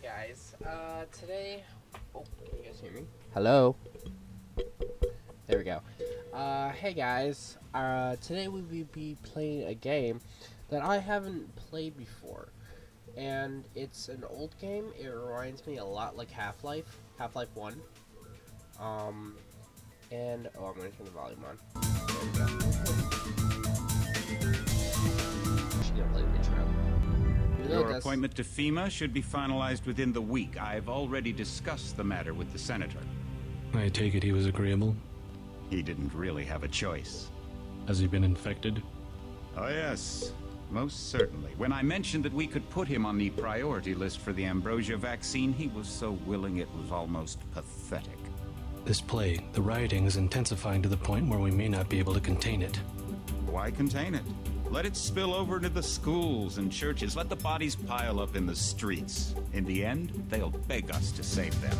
guys. Today... Oh, can you guys hear me? Hello? There we go. Hey guys. Today we will be playing a game that I haven't played before. And it's an old game. It reminds me a lot like Half-Life. Half-Life 1. And... Oh, I'm gonna turn the volume on. There we go. She's gonna play the intro. Your appointment to FEMA should be finalized within the week. I've already discussed the matter with the senator. I take it he was agreeable? He didn't really have a choice. Has he been infected? Oh yes, most certainly. When I mentioned that we could put him on the priority list for the ambrosia vaccine, he was so willing it was almost pathetic. This plague, the rioting is intensifying to the point where we may not be able to contain it. Why contain it? Let it spill over into the schools and churches. Let the bodies pile up in the streets. In the end, they'll beg us to save them.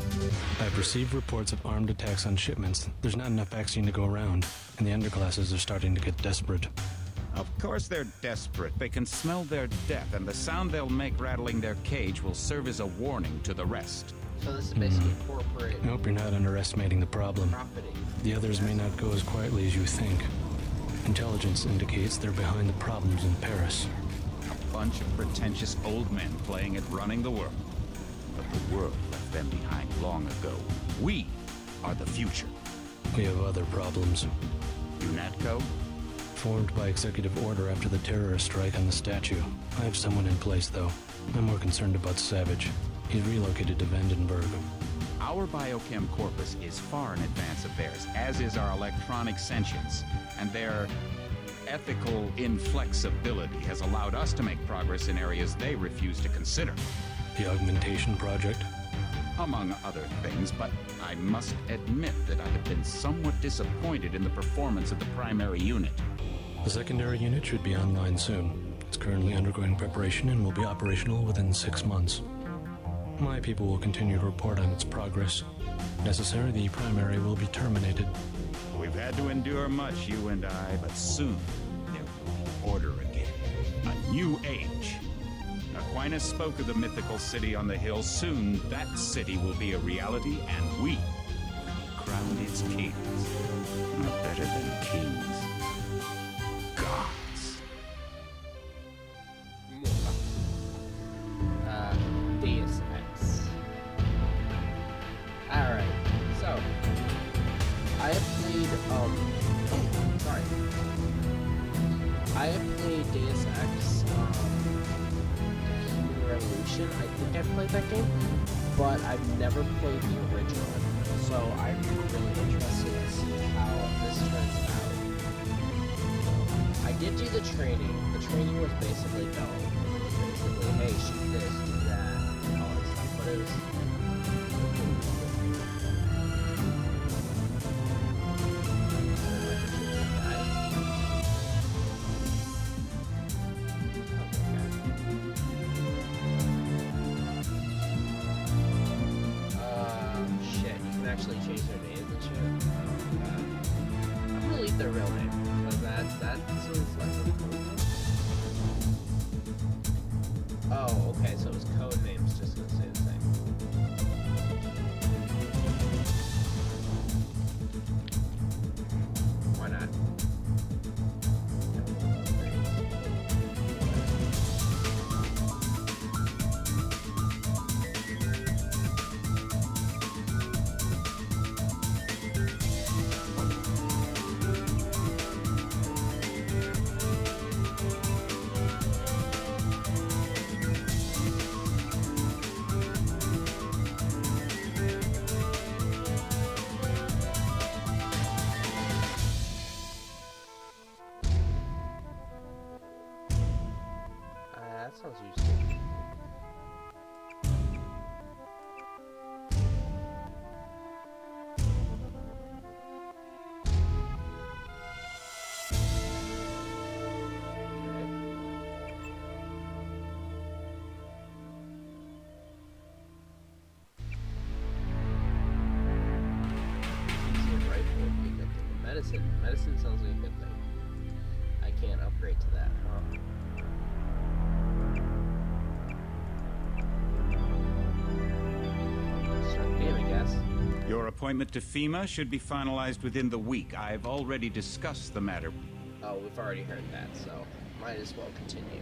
I've received reports of armed attacks on shipments. There's not enough vaccine to go around, and the underclasses are starting to get desperate. Of course they're desperate. They can smell their death, and the sound they'll make rattling their cage will serve as a warning to the rest. So this is basically corporate... I hope you're not underestimating the problem. profiting. The others may not go as quietly as you think. Intelligence indicates they're behind the problems in Paris. A bunch of pretentious old men playing at running the world. But the world left them behind long ago. We are the future. We have other problems. UNATCO? Formed by executive order after the terrorist strike on the statue. I have someone in place, though. I'm more concerned about Savage. He's relocated to Vandenberg. Our biochem corpus is far in advance of theirs, as is our electronic sentience, and their ethical inflexibility has allowed us to make progress in areas they refuse to consider. The augmentation project? Among other things, but I must admit that I have been somewhat disappointed in the performance of the primary unit. The secondary unit should be online soon. It's currently undergoing preparation and will be operational within 6 months. My people will continue to report on its progress. If necessary, the primary will be terminated. We've had to endure much, you and I, but soon there will be order again. A new age. Aquinas spoke of the mythical city on the hill. Soon that city will be a reality, and we will crown its kings. Not better than kings. Gods. Deus Ex. Alright, so I have played I have played Deus Ex Human Revolution. I think I've played that game, but I've never played the original. So I'm really interested to see how this turns out. I did do the training. The training was basically basically, hey, shoot this, do that, and all that stuff. But it was shit, you can actually change their names and shit. Oh, God. I'm gonna leave their real name, because that seems like a cool name. Oh, okay, so it was code names just gonna say the same. Why not? That sounds useful. Medicine sounds like a good thing. I can't upgrade to that, huh? Your appointment to FEMA should be finalized within the week. I've already discussed the matter. Oh, we've already heard that, so might as well continue.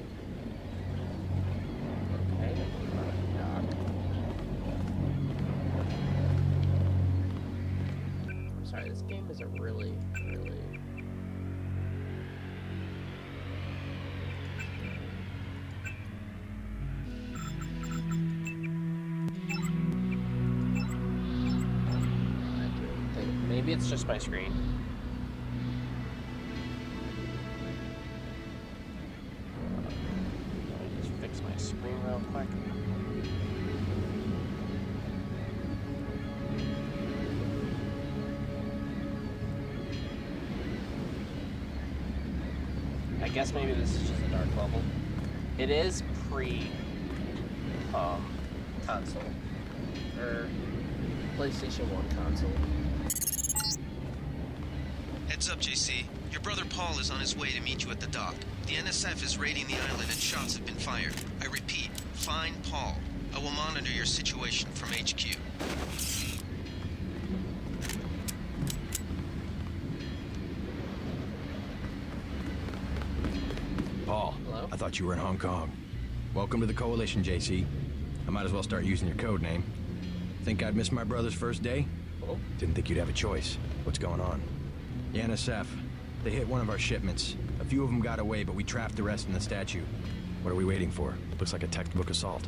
Okay, dock. I'm sorry, this game is a really. Maybe it's just my screen. Let me just fix my screen real quick. I guess maybe this is just a dark level. It is console. Or PlayStation 1 console. Heads up, JC. Your brother Paul is on his way to meet you at the dock. The NSF is raiding the island and shots have been fired. I repeat, find Paul. I will monitor your situation from HQ. Paul, hello? I thought you were in Hong Kong. Welcome to the Coalition, JC. I might as well start using your code name. Think I'd miss my brother's first day? Oh. Didn't think you'd have a choice. What's going on? The NSF. They hit one of our shipments. A few of them got away, but we trapped the rest in the statue. What are we waiting for? Looks like a textbook assault.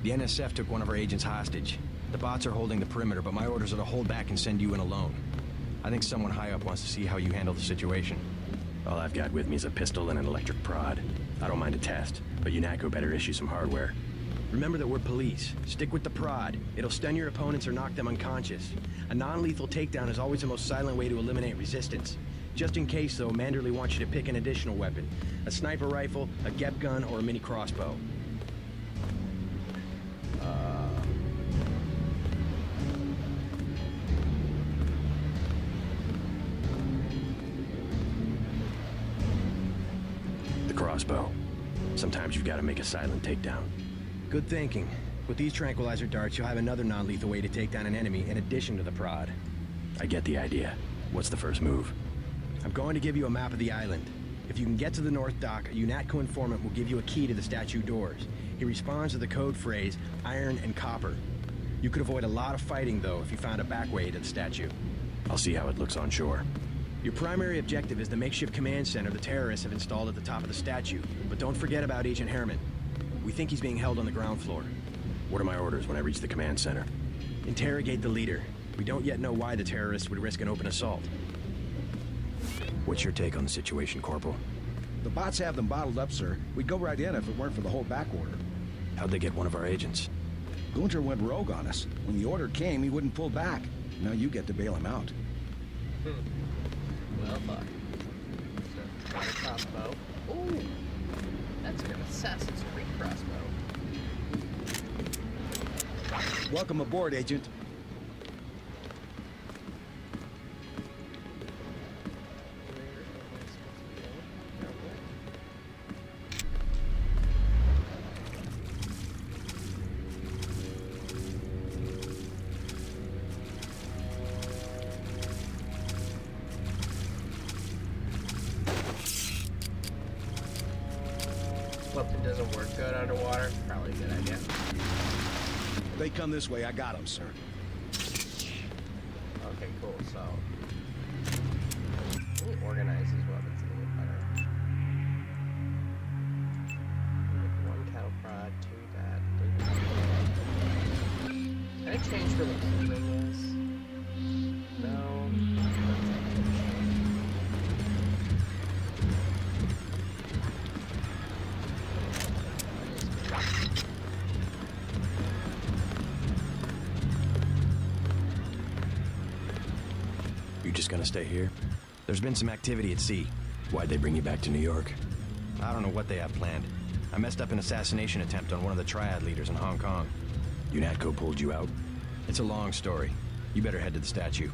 The NSF took one of our agents hostage. The bots are holding the perimeter, but my orders are to hold back and send you in alone. I think someone high up wants to see how you handle the situation. All I've got with me is a pistol and an electric prod. I don't mind a test, but UNATCO better issue some hardware. Remember that we're police. Stick with the prod. It'll stun your opponents or knock them unconscious. A non-lethal takedown is always the most silent way to eliminate resistance. Just in case, though, Manderley wants you to pick an additional weapon. A sniper rifle, a GEP gun, or a mini crossbow. The crossbow. Sometimes you've got to make a silent takedown. Good thinking. With these tranquilizer darts, you'll have another non-lethal way to take down an enemy in addition to the prod. I get the idea. What's the first move? I'm going to give you a map of the island. If you can get to the North Dock, a UNATCO informant will give you a key to the statue doors. He responds to the code phrase, iron and copper. You could avoid a lot of fighting, though, if you found a back way to the statue. I'll see how it looks on shore. Your primary objective is the makeshift command center the terrorists have installed at the top of the statue. But don't forget about Agent Herman. We think he's being held on the ground floor. What are my orders when I reach the command center? Interrogate the leader. We don't yet know why the terrorists would risk an open assault. What's your take on the situation, Corporal? The bots have them bottled up, sir. We'd go right in if it weren't for the whole back order. How'd they get one of our agents? Gunter went rogue on us. When the order came, he wouldn't pull back. Now you get to bail him out. Well, fuck. So, got a crossbow. Ooh! That's an Assassin's Creed crossbow. Welcome aboard, Agent. Weapon doesn't work good underwater. Probably a good idea. They come this way, I got them, sir. Okay, cool. So, let me organize these weapons a little better. One cattle prod, two that. Can I change where the ring is? No. You just gonna stay here? There's been some activity at sea. Why'd they bring you back to New York? I don't know what they have planned. I messed up an assassination attempt on one of the Triad leaders in Hong Kong. UNATCO pulled you out? It's a long story. You better head to the statue.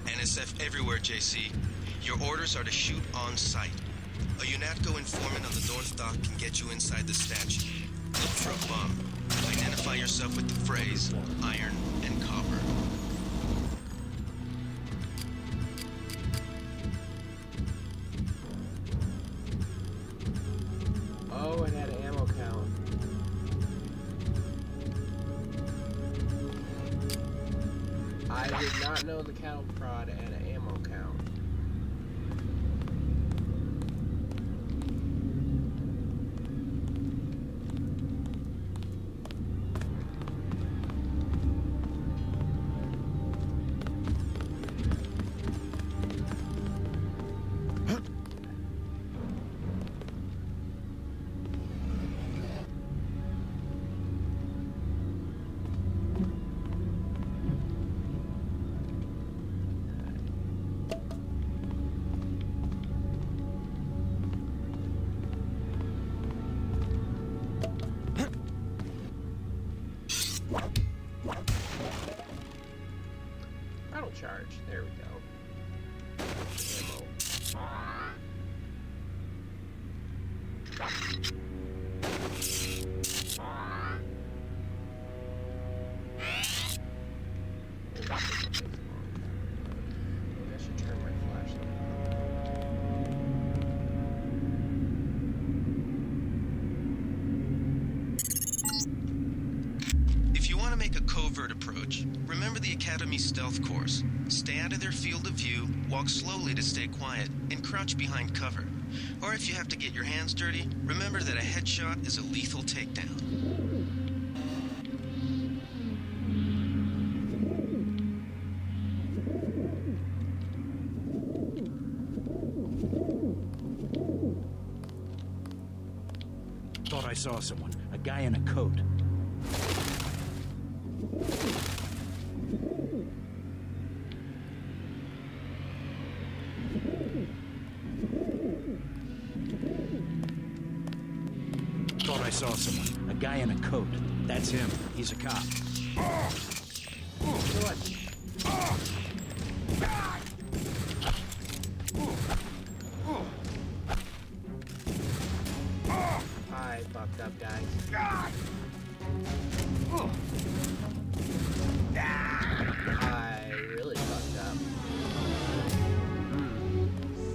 NSF everywhere, JC. Your orders are to shoot on sight. A UNATCO informant on the North Dock can get you inside the statue. Look for a bomb. Identify yourself with the phrase iron and copper. Oh, it had an ammo count. I did not know the cattle prod had an ammo count. Battle charge. There we go. Ammo. Maybe I should turn my flashlight If you want to make a covert approach, remember the Academy's stealth course. Stay out of their field of view, walk slowly to stay quiet, and crouch behind cover. Or if you have to get your hands dirty, remember that a headshot is a lethal takedown. Thought I saw someone. A guy in a coat. Thought I saw someone. A guy in a coat. That's him. He's a cop. I fucked up, guys. I really fucked up.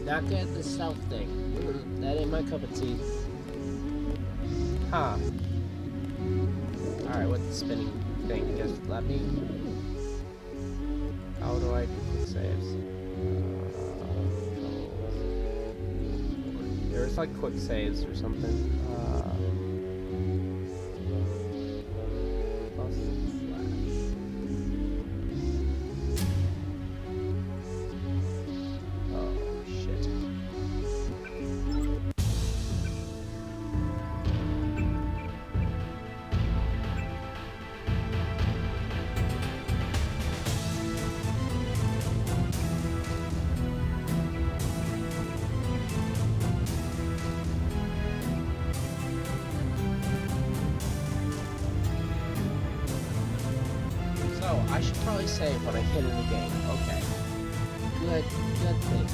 Not good at the stealth thing. That ain't my cup of tea. Huh. Alright, what's the spinning thing? Just let me... How do I do quick saves? There's like quick saves or something. Plus slash. Oh, shit. So, I should probably save when I hit in the game. Okay. Good thing.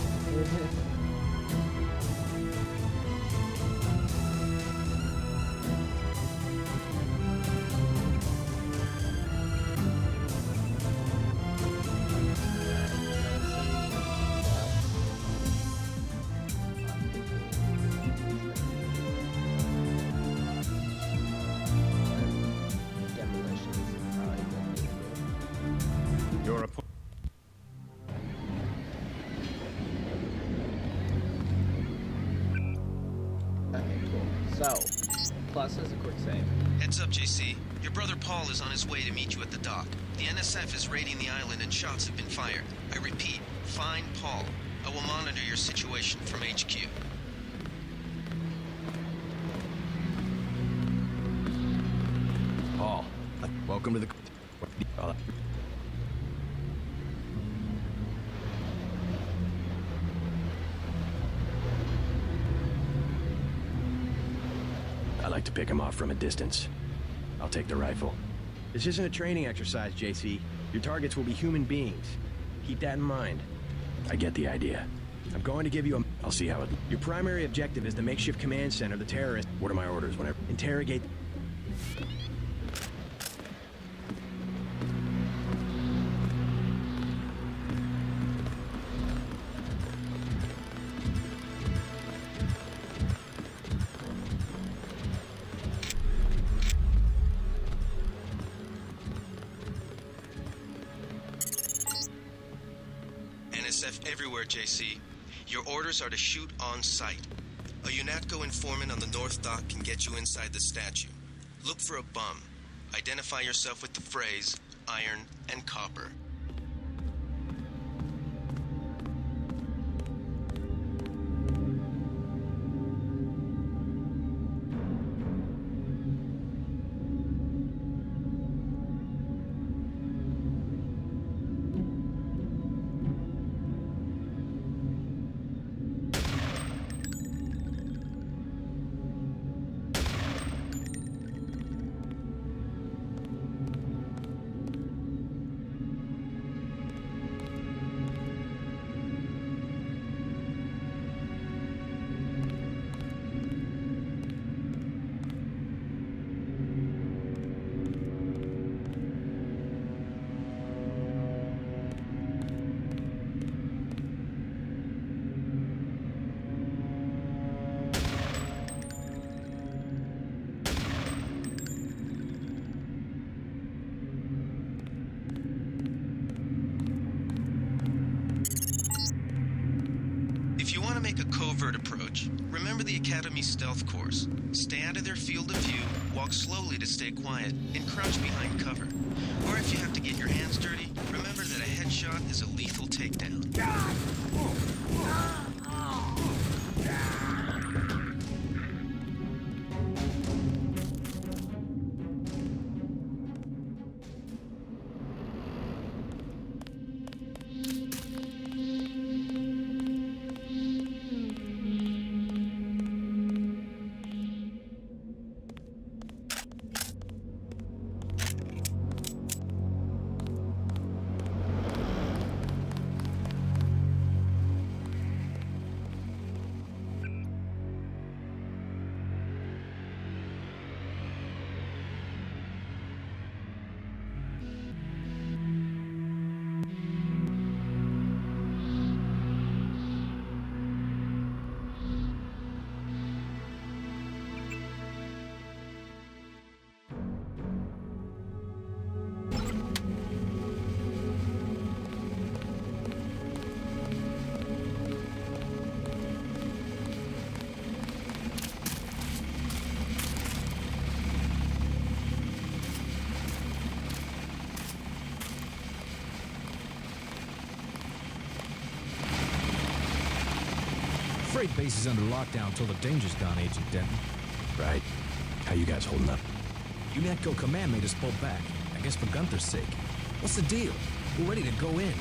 You're a... Okay, cool. So, plus is a quick save. Heads up, JC. Your brother Paul is on his way to meet you at the dock. The NSF is raiding the island and shots have been fired. I repeat, find Paul. I will monitor your situation from HQ. Paul, welcome to the... I like to pick him off from a distance. I'll take the rifle. This isn't a training exercise, JC. Your targets will be human beings. Keep that in mind. I get the idea. I'm going to give you a... I'll see how it... Your primary objective is the makeshift command center, the terrorist. What are my orders when I interrogate... SF everywhere, JC. Your orders are to shoot on sight. A UNATCO informant on the North Dock can get you inside the statue. Look for a bum. Identify yourself with the phrase, iron and copper. If you want to make a covert approach, remember the Academy stealth course. Stay out of their field of view, walk slowly to stay quiet, and crouch behind cover. Or if you have to get your hands dirty, remember that a headshot is a lethal takedown. Freight base is under lockdown till the danger's gone, Agent Denton. Right. How you guys holding up? UNATCO command made us pull back. I guess for Gunther's sake. What's the deal? We're ready to go in.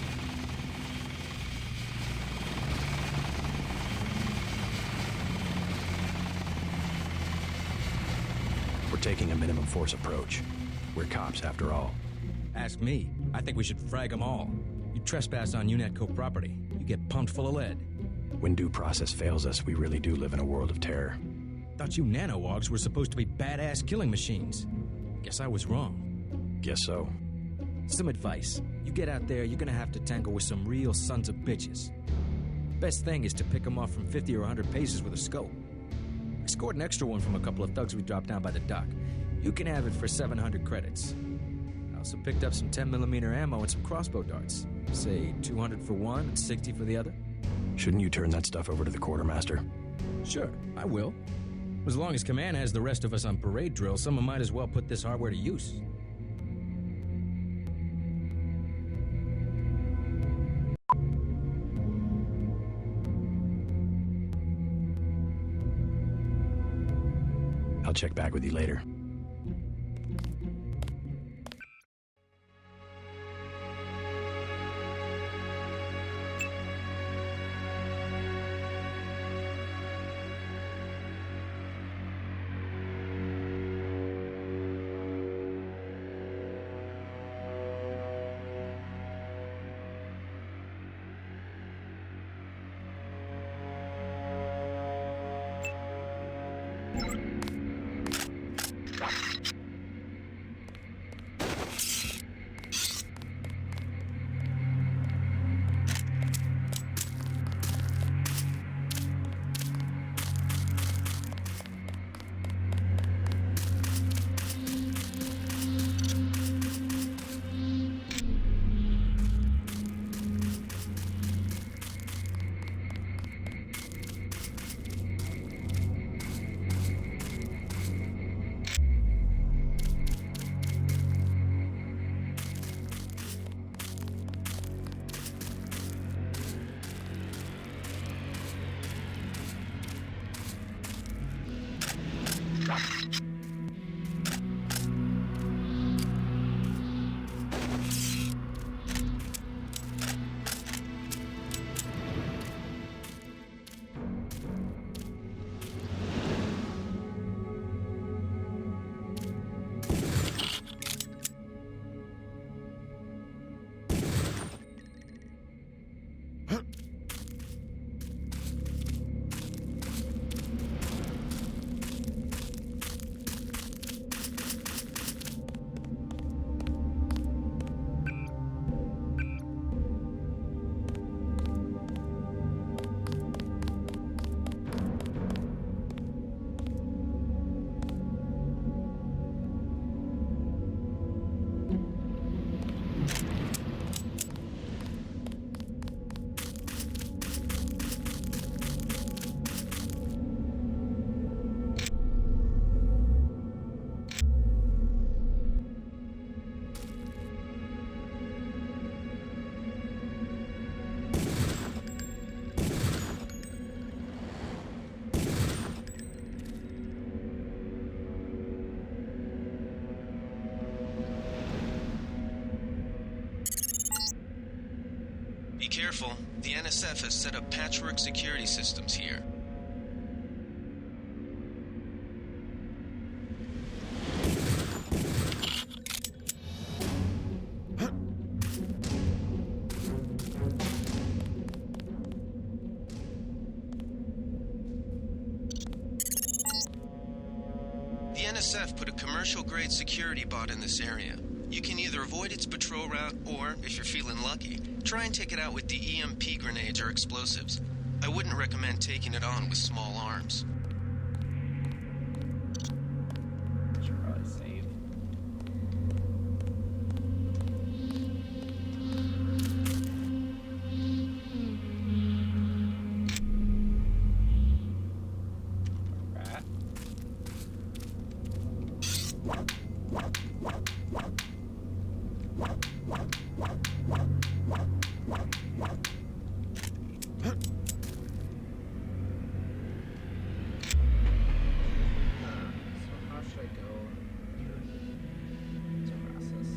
We're taking a minimum force approach. We're cops, after all. Ask me. I think we should frag them all. You trespass on UNATCO property, you get pumped full of lead. When due process fails us, we really do live in a world of terror. Thought you nanowogs were supposed to be badass killing machines. Guess I was wrong. Guess so. Some advice. You get out there, you're gonna have to tangle with some real sons of bitches. Best thing is to pick them off from 50 or 100 paces with a scope. I scored an extra one from a couple of thugs we dropped down by the dock. You can have it for 700 credits. I also picked up some 10mm ammo and some crossbow darts. Say 200 for one and 60 for the other. Shouldn't you turn that stuff over to the quartermaster? Sure, I will. As long as Command has the rest of us on parade drill, someone might as well put this hardware to use. I'll check back with you later. careful. The NSF has set up patchwork security systems here. The NSF put a commercial-grade security bot in this area. You can either avoid its patrol route, or, if you're feeling lucky, try and take it out with the EMP grenades or explosives. I wouldn't recommend taking it on with small arms. Should probably save. Alright. How should I go to process?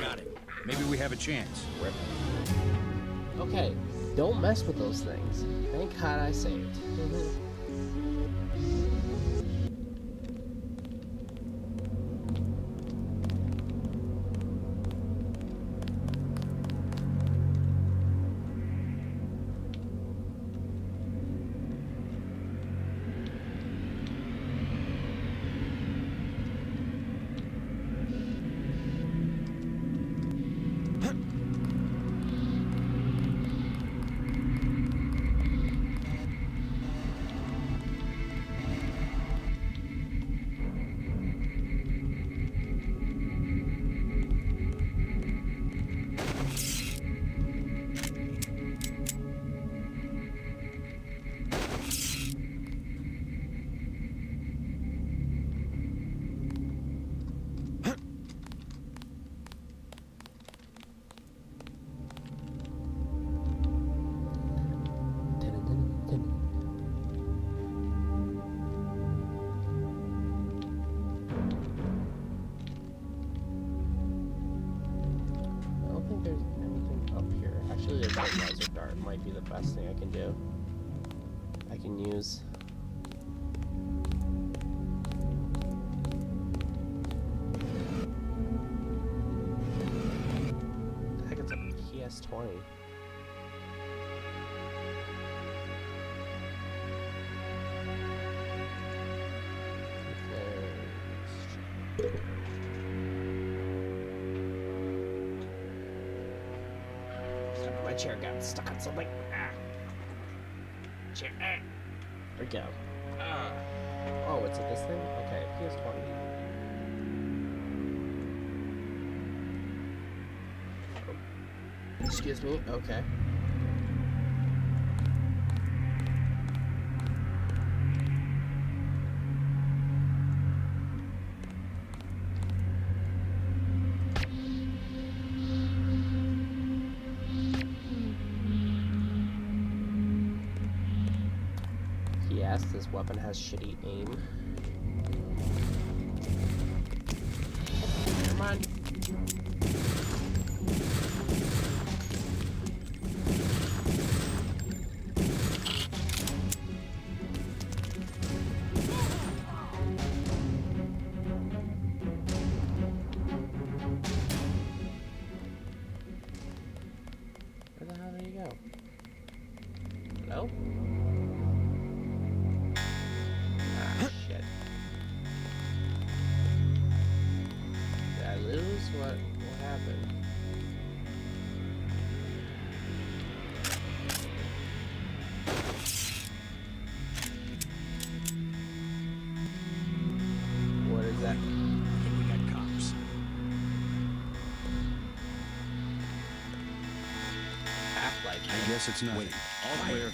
Got it. Maybe we have a chance. Okay, don't mess with those things. Thank God I saved. I don't think there's anything up here. Actually, the laser dart might be the best thing I can do. I can use. Heck, it's a PS20. My chair got stuck on something. Ah. Chair. Ah. There we go. Ah. Oh, it's this thing? Okay, PS20. Oh. Excuse me. Okay. Yes, this weapon has shitty aim. Come on. Where the hell did he go? Hello? Shit. Did I lose? What happened? What is that? I think we got cops. Half-Life. I guess it's nothing. All clear.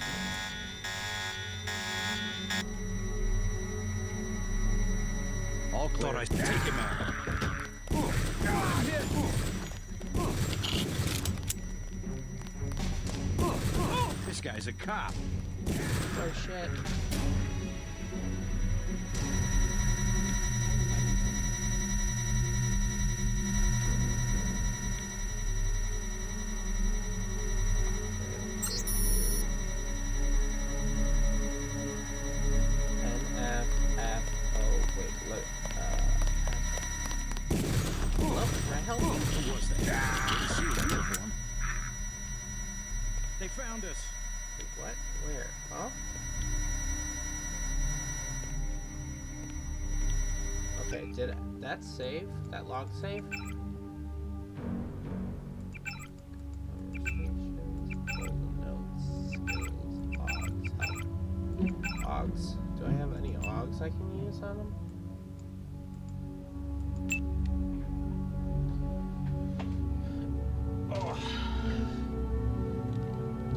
All clear. Thought I'd take him out. guy's a cop. Oh shit. They found us. Wait, what? Where? Huh? Okay, did that save? That log save? Ogs. Do I have any ogs I can use on them? Oh.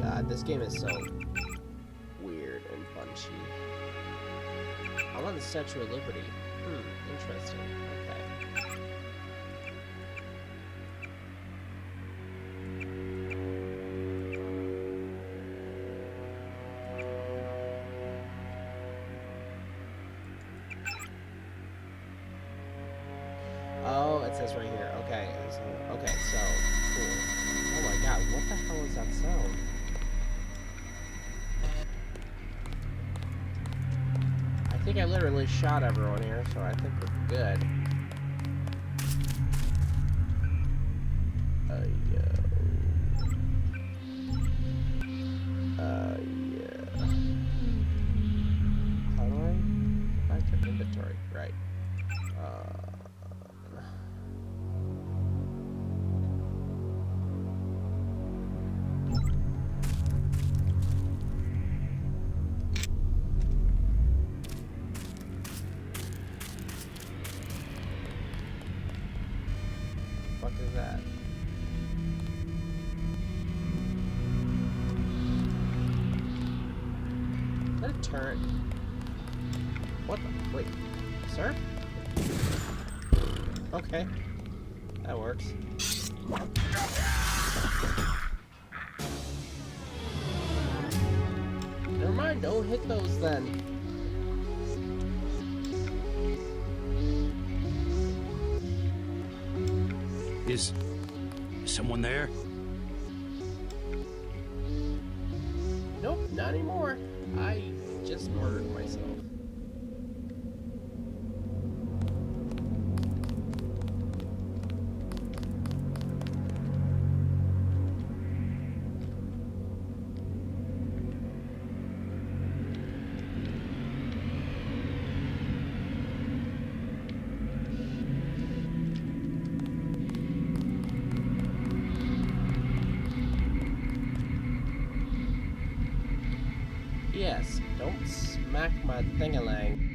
God, this game is so weird and punchy. I'm on the Statue of Liberty. Interesting. Okay. Oh, it says right here. Okay. Okay, so cool. Oh my god, what the hell is that sound? I think I literally shot everyone here, so I think we're good. Yeah. How do I get back to inventory? Right. What is that? Is that a turret? What the? Wait, sir? Okay, that works. Never mind, don't hit those then. Is someone there? Nope, not anymore. I just murdered myself. Yes, don't smack my thing-a-lang.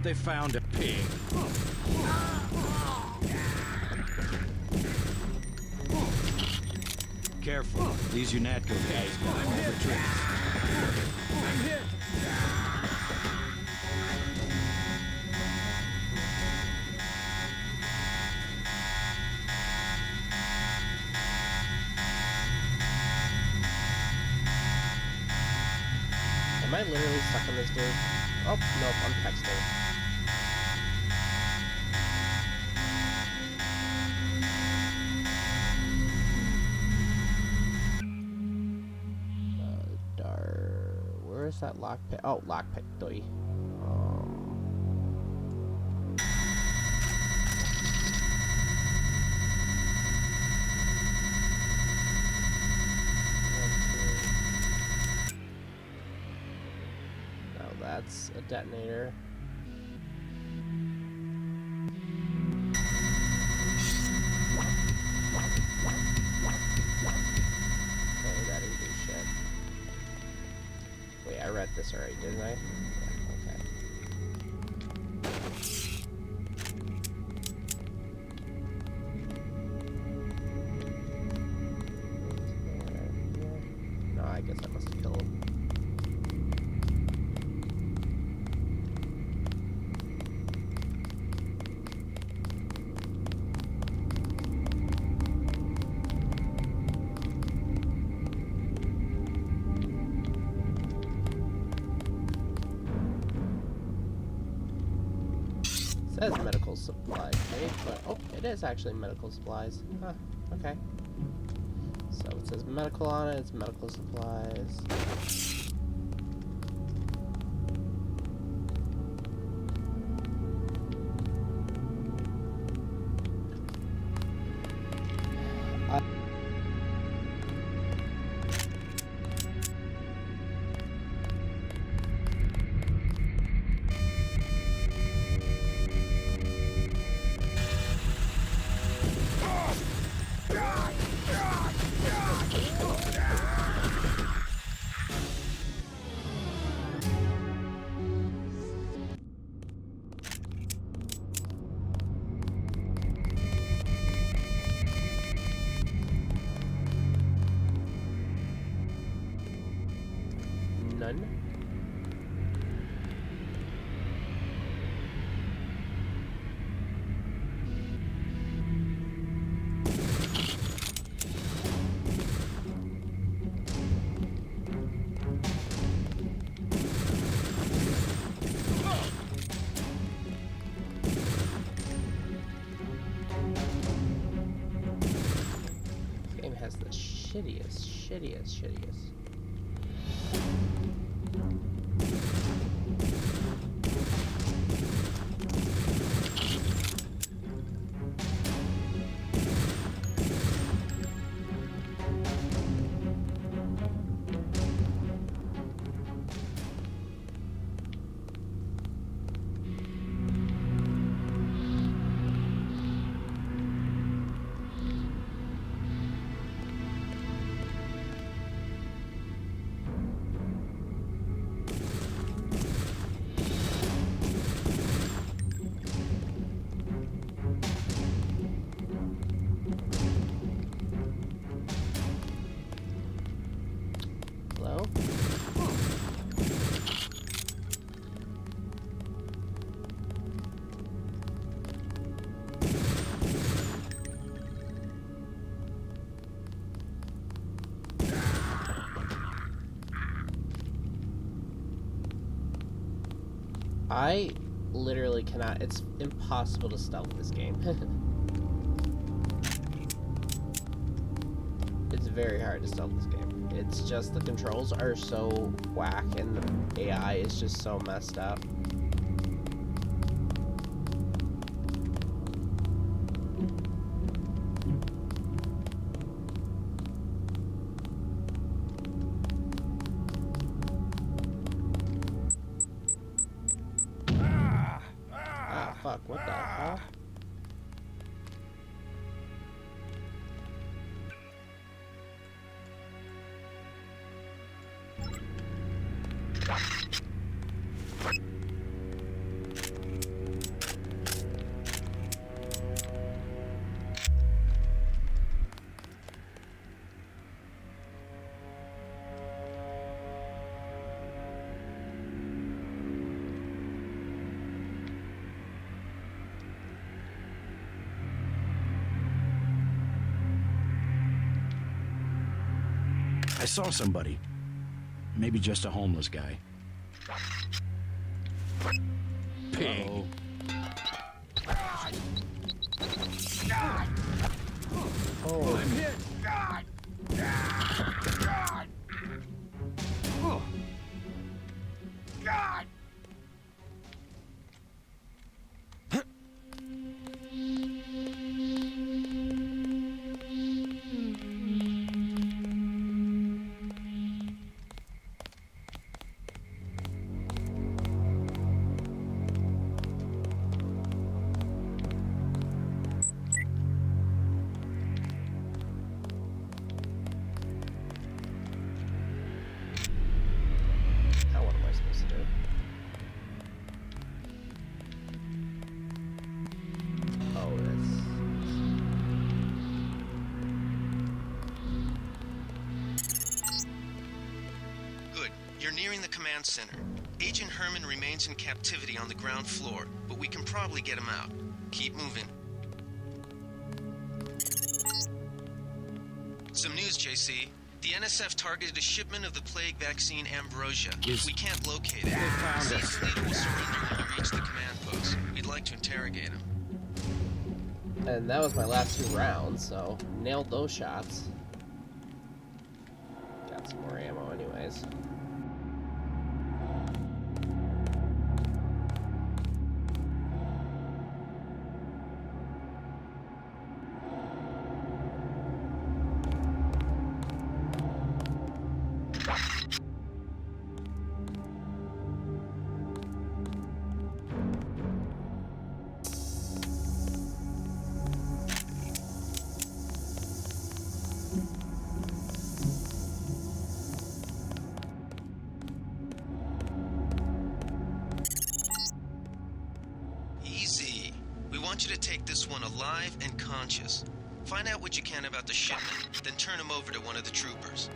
They found a pig. Careful. These UNATCO guys got all the tricks. I'm hit! Am I literally stuck on this dude? Oh, nope, I'm texting. Where's that lockpick? Oh, lockpick, doy. Now that's a detonator. Okay, that didn't do shit. Wait, I read this already, didn't I? Yeah, okay. No, I guess I must have killed him. It says medical supplies, right? But, oh, it is actually medical supplies. Huh, okay. So it says medical on it, it's medical supplies. None. This game has the shittiest. Hello? I literally cannot. It's impossible to stealth this game. It's very hard to stealth this game. It's just the controls are so whack and the AI is just so messed up. Fuck, what the hell? I saw somebody. Maybe just a homeless guy. Pig. Oh. Oh. I'm hit. Now what am I supposed to do? Oh, Good. You're nearing the command center. Agent Herman remains in captivity on the ground floor, but we can probably get him out. Keep moving. Some news, JC. The NSF targeted a shipment of the plague vaccine Ambrosia. We can't locate it. Seized leader will surrender when you reach the command post. We'd like to interrogate him. and that was my last 2 rounds, so nailed those shots. Got some more ammo anyways. Easy. We want you to take this one alive and conscious. Find out what you can about the shipment, then turn him over to one of the troopers.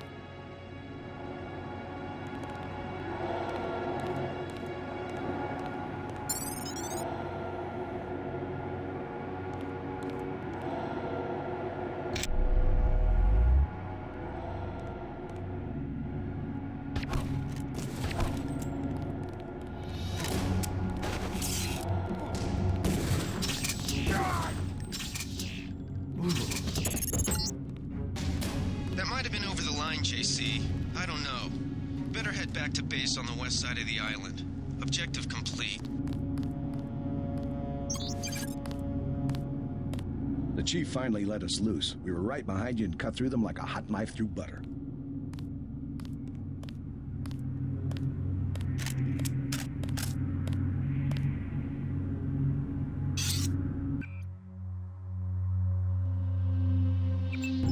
That might have been over the line, JC. I don't know. Better head back to base on the west side of the island. Objective complete. The chief finally let us loose. We were right behind you and cut through them like a hot knife through butter.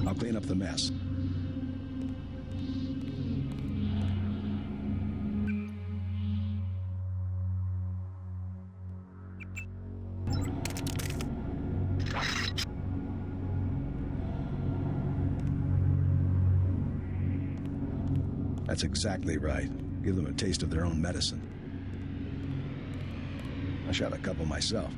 I'll clean up the mess. That's exactly right. Give them a taste of their own medicine. I shot a couple myself.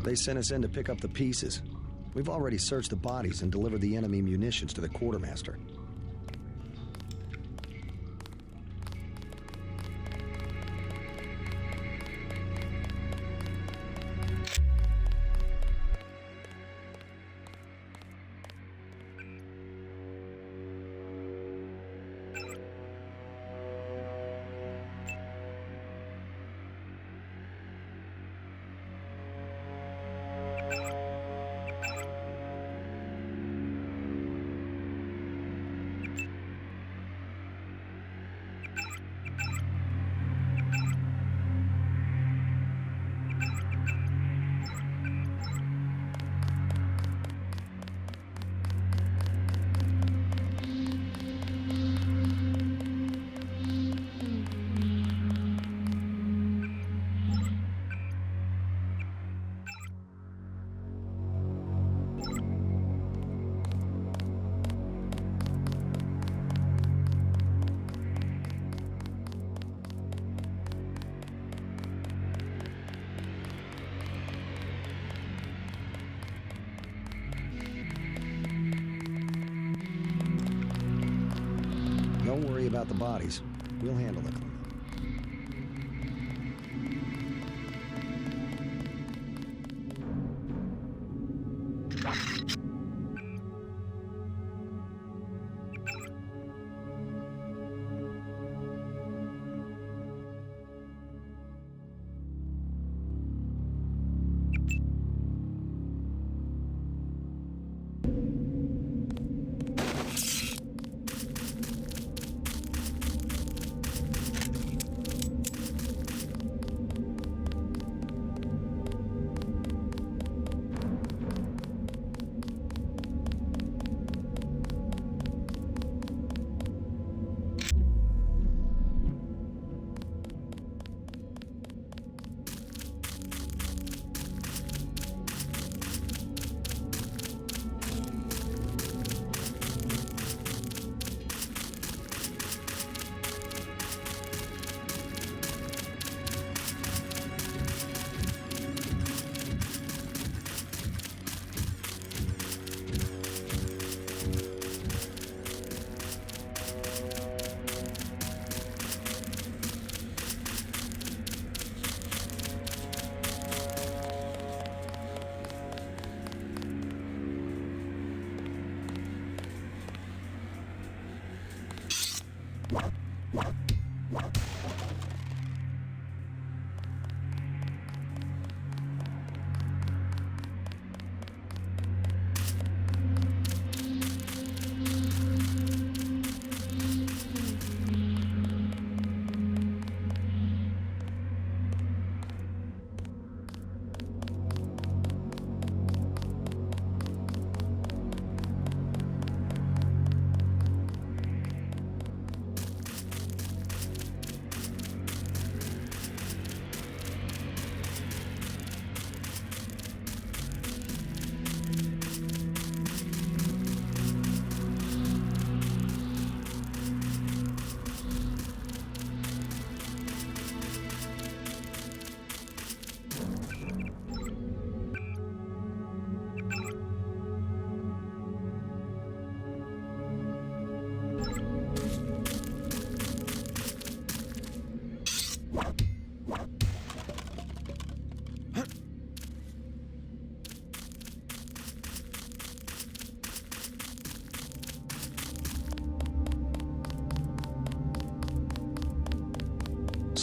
They sent us in to pick up the pieces. We've already searched the bodies and delivered the enemy munitions to the quartermaster. Don't worry about the bodies. We'll handle it.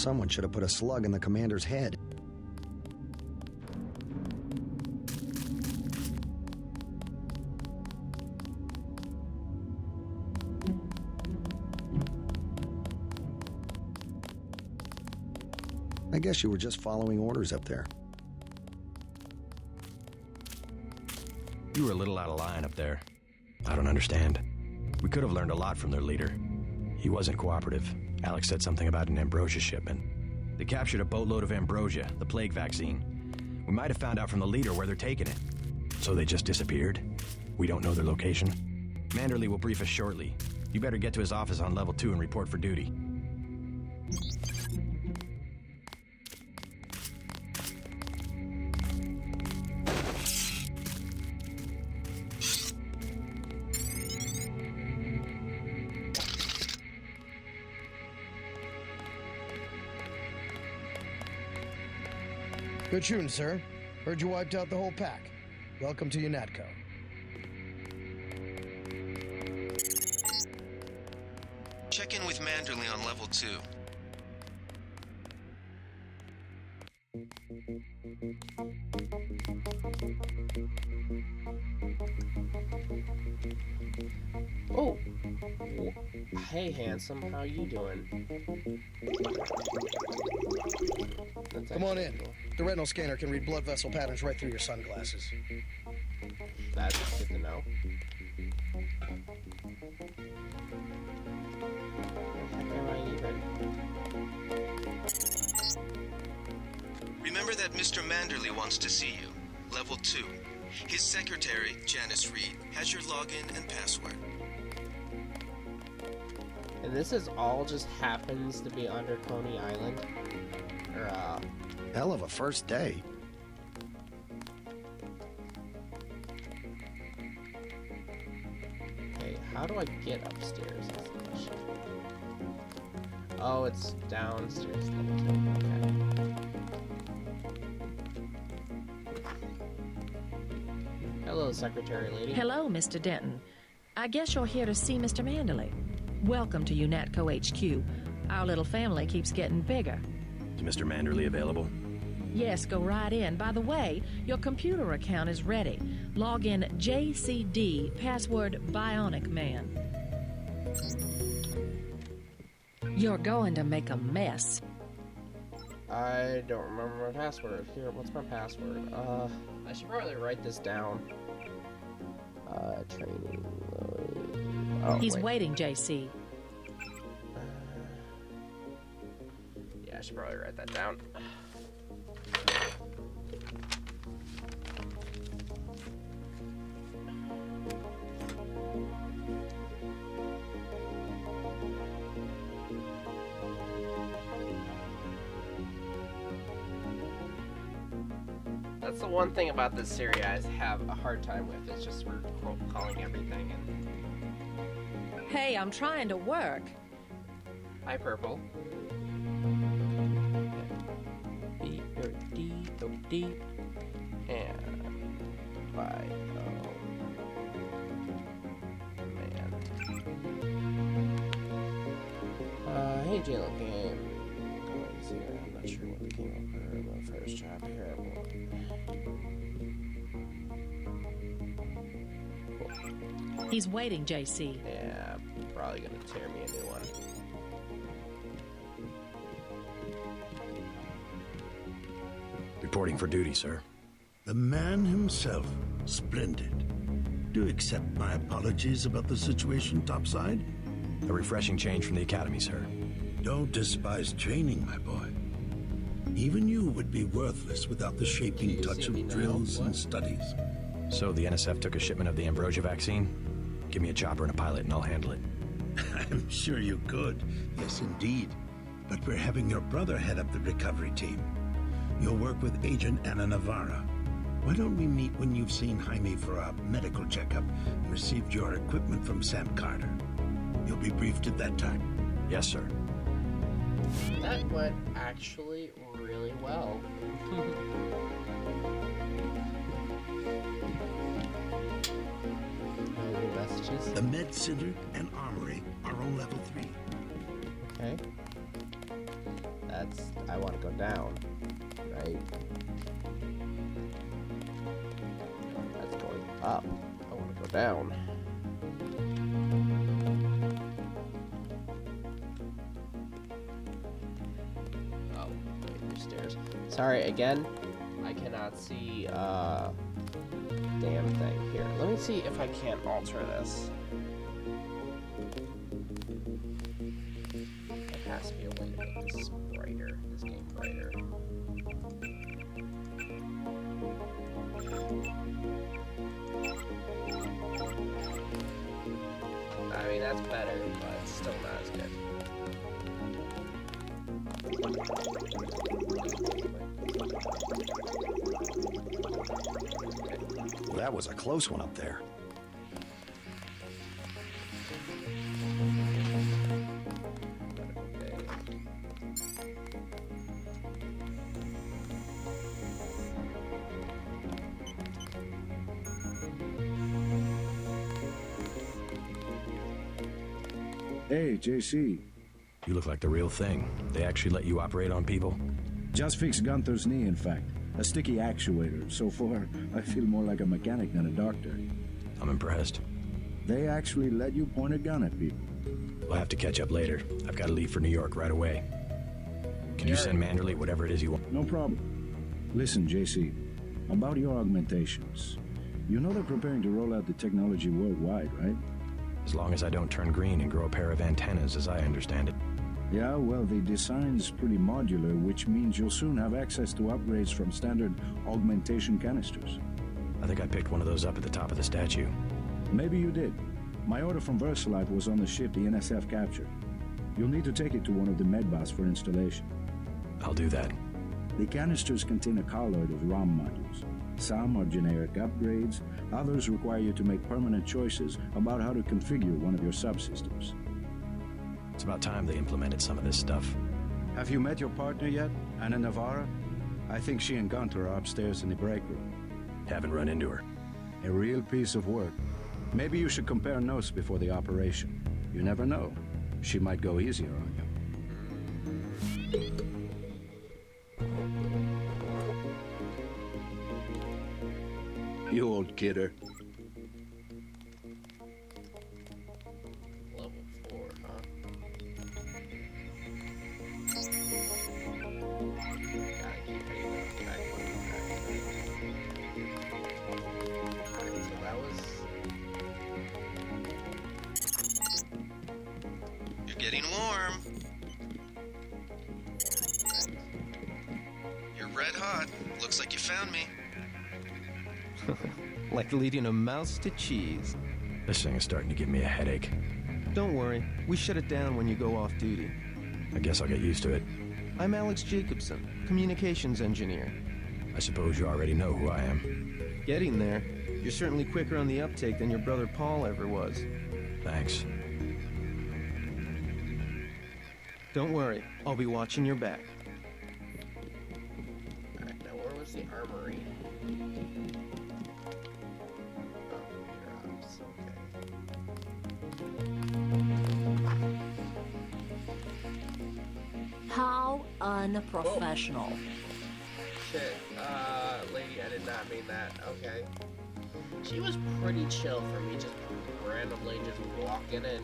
someone should have put a slug in the commander's head. I guess you were just following orders up there. You were a little out of line up there. I don't understand. We could have learned a lot from their leader. He wasn't cooperative. Alex said something about an ambrosia shipment. They captured a boatload of ambrosia, the plague vaccine. We might have found out from the leader where they're taking it. So they just disappeared? We don't know their location? Manderley will brief us shortly. You better get to his office on level 2 and report for duty. Good shooting, sir. Heard you wiped out the whole pack. Welcome to UNATCO. Check in with Manderley on level 2. Oh, hey handsome, how you doing? Come on in. The retinal scanner can read blood vessel patterns right through your sunglasses. That's good to know. Remember that Mr. Manderley wants to see you. Level 2. His secretary, Janice Reed, has your login and password. And this is all just happens to be under Coney Island? Or, Hell of a first day. okay, how do I get upstairs? That's the question. Oh, it's downstairs. Okay. Hello, secretary lady. Hello, Mr. Denton. I guess you're here to see Mr. Manderley. Welcome to UNATCO HQ. Our little family keeps getting bigger. Is Mr. Manderley available? Yes, go right in. By the way, your computer account is ready. Log in JCD, password Bionic Man. You're going to make a mess. I don't remember my password. Here, what's my password? I should probably write this down. Training. Oh, He's wait. waiting, JC. Yeah, I should probably write that down. That's the one thing about this series I have a hard time with. It's just we're calling everything. And Hey, I'm trying to work. hi, Purple. B-O-D-O-D and Bio Man. Hey, Jalen game. Oh, he's here. I'm not sure what the game over my first job here. He's waiting, JC. Yeah, probably gonna tear me a new one. Reporting for duty, sir. The man himself. Splendid. Do accept my apologies about the situation topside. A refreshing change from the academy, sir. Don't despise training, my boy. Even you would be worthless without the shaping touch of drills and studies. So the NSF took a shipment of the ambrosia vaccine? Give me a chopper and a pilot and I'll handle it. I'm sure you could. Yes, indeed. But we're having your brother head up the recovery team. You'll work with Agent Anna Navarra. Why don't we meet when you've seen Jaime for a medical checkup and received your equipment from Sam Carter? You'll be briefed at that time. Yes, sir. That went actually really well. Any messages? The Med Center and Armory are on level 3. Okay. I want to go down, right? That's going up. I want to go down. Oh, wait, there's stairs. Sorry, again, I cannot see, damn thing. Here, let me see if I can't alter this. There has to be a way to make this brighter, this game brighter. I mean, that's better, but it's still not as good. Well, that was a close one up there. Hey, JC. You look like the real thing. They actually let you operate on people? Just fixed Gunther's knee, in fact. A sticky actuator. So far, I feel more like a mechanic than a doctor. I'm impressed. They actually let you point a gun at people. We'll have to catch up later. I've got to leave for New York right away. Can you send Manderley whatever it is you want? No problem. Listen, JC. About your augmentations. You know they're preparing to roll out the technology worldwide, right? As long as I don't turn green and grow a pair of antennas, as I understand it. Yeah, well, the design's pretty modular, which means you'll soon have access to upgrades from standard augmentation canisters. I think I picked one of those up at the top of the statue. Maybe you did. My order from VersaLife was on the ship the NSF captured. You'll need to take it to one of the medbas for installation. I'll do that. The canisters contain a colloid of ROM modules. Some are generic upgrades, others require you to make permanent choices about how to configure one of your subsystems. It's about time they implemented some of this stuff. Have you met your partner yet, Anna Navarra? I think she and Gunther are upstairs in the break room. Haven't run into her. A real piece of work. Maybe you should compare notes before the operation. You never know. She might go easier on you. You old kidder. Level 4, huh? Gotta keep hitting that back. Alright, so that was... You're getting warm. You're red hot. Looks like you found me. Like leading a mouse to cheese. This thing is starting to give me a headache. Don't worry, we shut it down when you go off duty. I guess I'll get used to it. I'm Alex Jacobson, communications engineer. I suppose you already know who I am. Getting there. You're certainly quicker on the uptake than your brother Paul ever was. Thanks. Don't worry, I'll be watching your back. Alright, now where was the armory? How unprofessional. Shit, lady, I did not mean that. Okay. She was pretty chill for me, just randomly just walking in.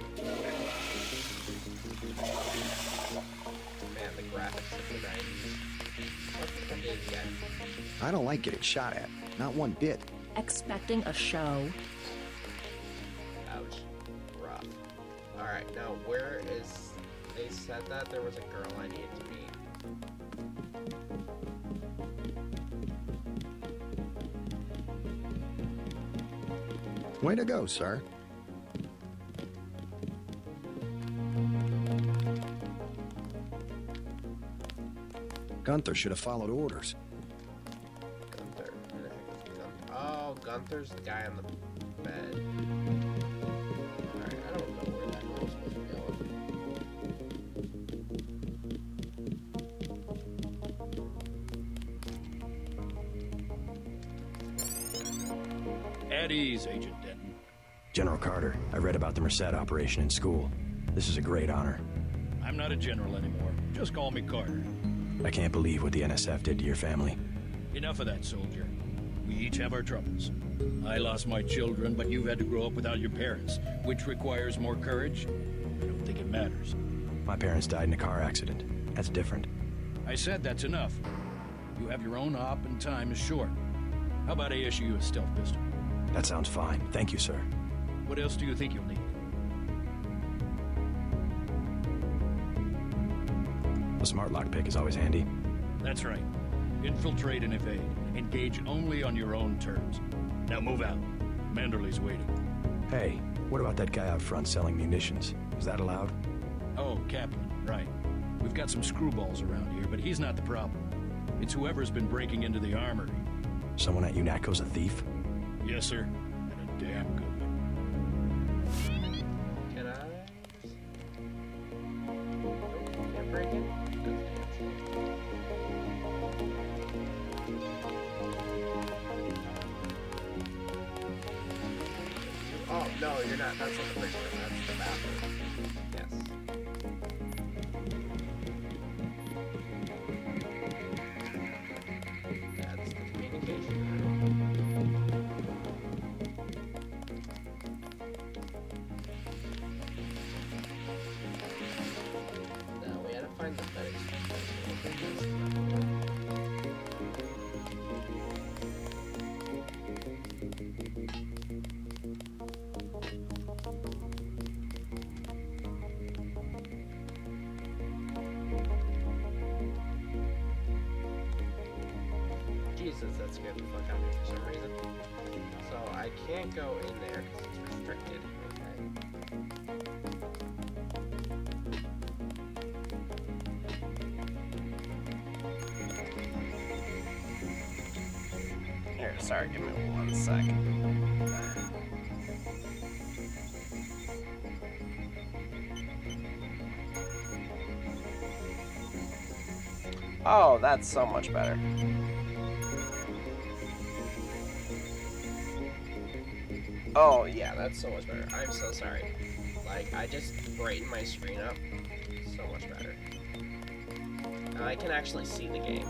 Man, the graphics of the 90s. What the fuck is that? I don't like getting shot at. Not one bit. Expecting a show. Ouch. Rough. Alright, now where is... They said that there was a girl I needed to meet. Way to go, sir. Gunther should have followed orders. Gunther. Who the heck is Gunther? Oh, Gunther's the guy on the bed. Alright, I don't know where that hell is supposed to be going. At ease, Agent Denton. General Carter, I read about the Merced operation in school. This is a great honor. I'm not a general anymore. Just call me Carter. I can't believe what the NSF did to your family. Enough of that, soldier. We each have our troubles. I lost my children, but you've had to grow up without your parents. Which requires more courage? I don't think it matters. My parents died in a car accident. That's different. I said that's enough. You have your own op and time is short. How about I issue you a stealth pistol? That sounds fine. Thank you, sir. What else do you think you'll need? A smart lockpick is always handy. That's right. Infiltrate and evade. Engage only on your own terms. Now move out. Manderley's waiting. Hey, what about that guy out front selling munitions? Is that allowed? Oh, Kaplan, right. We've got some screwballs around here, but he's not the problem. It's whoever's been breaking into the armory. Someone at UNATCO's a thief? Yes, sir. And a damn good one. Can I? Can't break it? Oh, no, you're not. That's not the basement. That's the bathroom. Yes. That's the communication room. Now we had to find the medics. Jesus, that scared the fuck out of me for some reason. So I can't go in there because it's restricted. Okay. Here, sorry, give me 1 second. Oh, that's so much better. Oh, yeah, that's so much better. I'm so sorry. Like, I just brightened my screen up. So much better. Now I can actually see the game.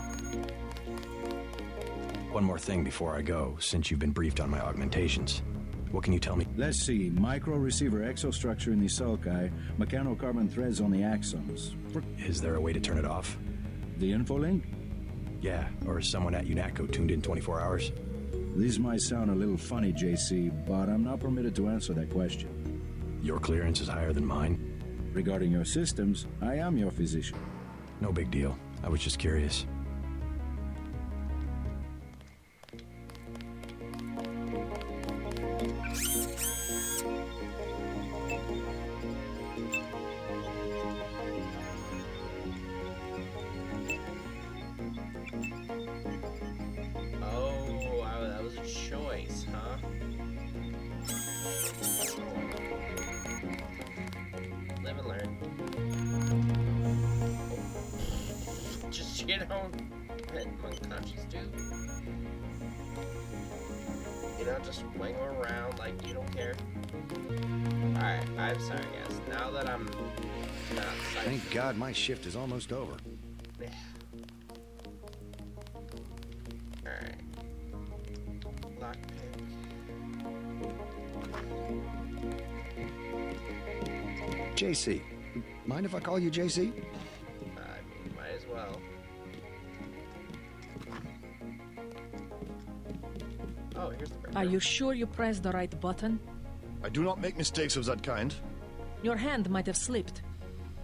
One more thing before I go, since you've been briefed on my augmentations. What can you tell me? Let's see. Micro-receiver exostructure in the sulci, mechanocarbon threads on the axons. Is there a way to turn it off? The info link? Yeah, or someone at UNATCO tuned in 24 hours. This might sound a little funny, JC, but I'm not permitted to answer that question. Your clearance is higher than mine? Regarding your systems, I am your physician. No big deal. I was just curious. Live and learn. Just, you know, let unconscious do. You know, just wiggle around like you don't care. Alright, I'm sorry guys. Now that I'm not psyched. Thank God my shift is almost over. Alright. Lockpick. JC. Mind if I call you JC? I mean, might as well. Oh, here's the printer. Are you sure you pressed the right button? I do not make mistakes of that kind. Your hand might have slipped.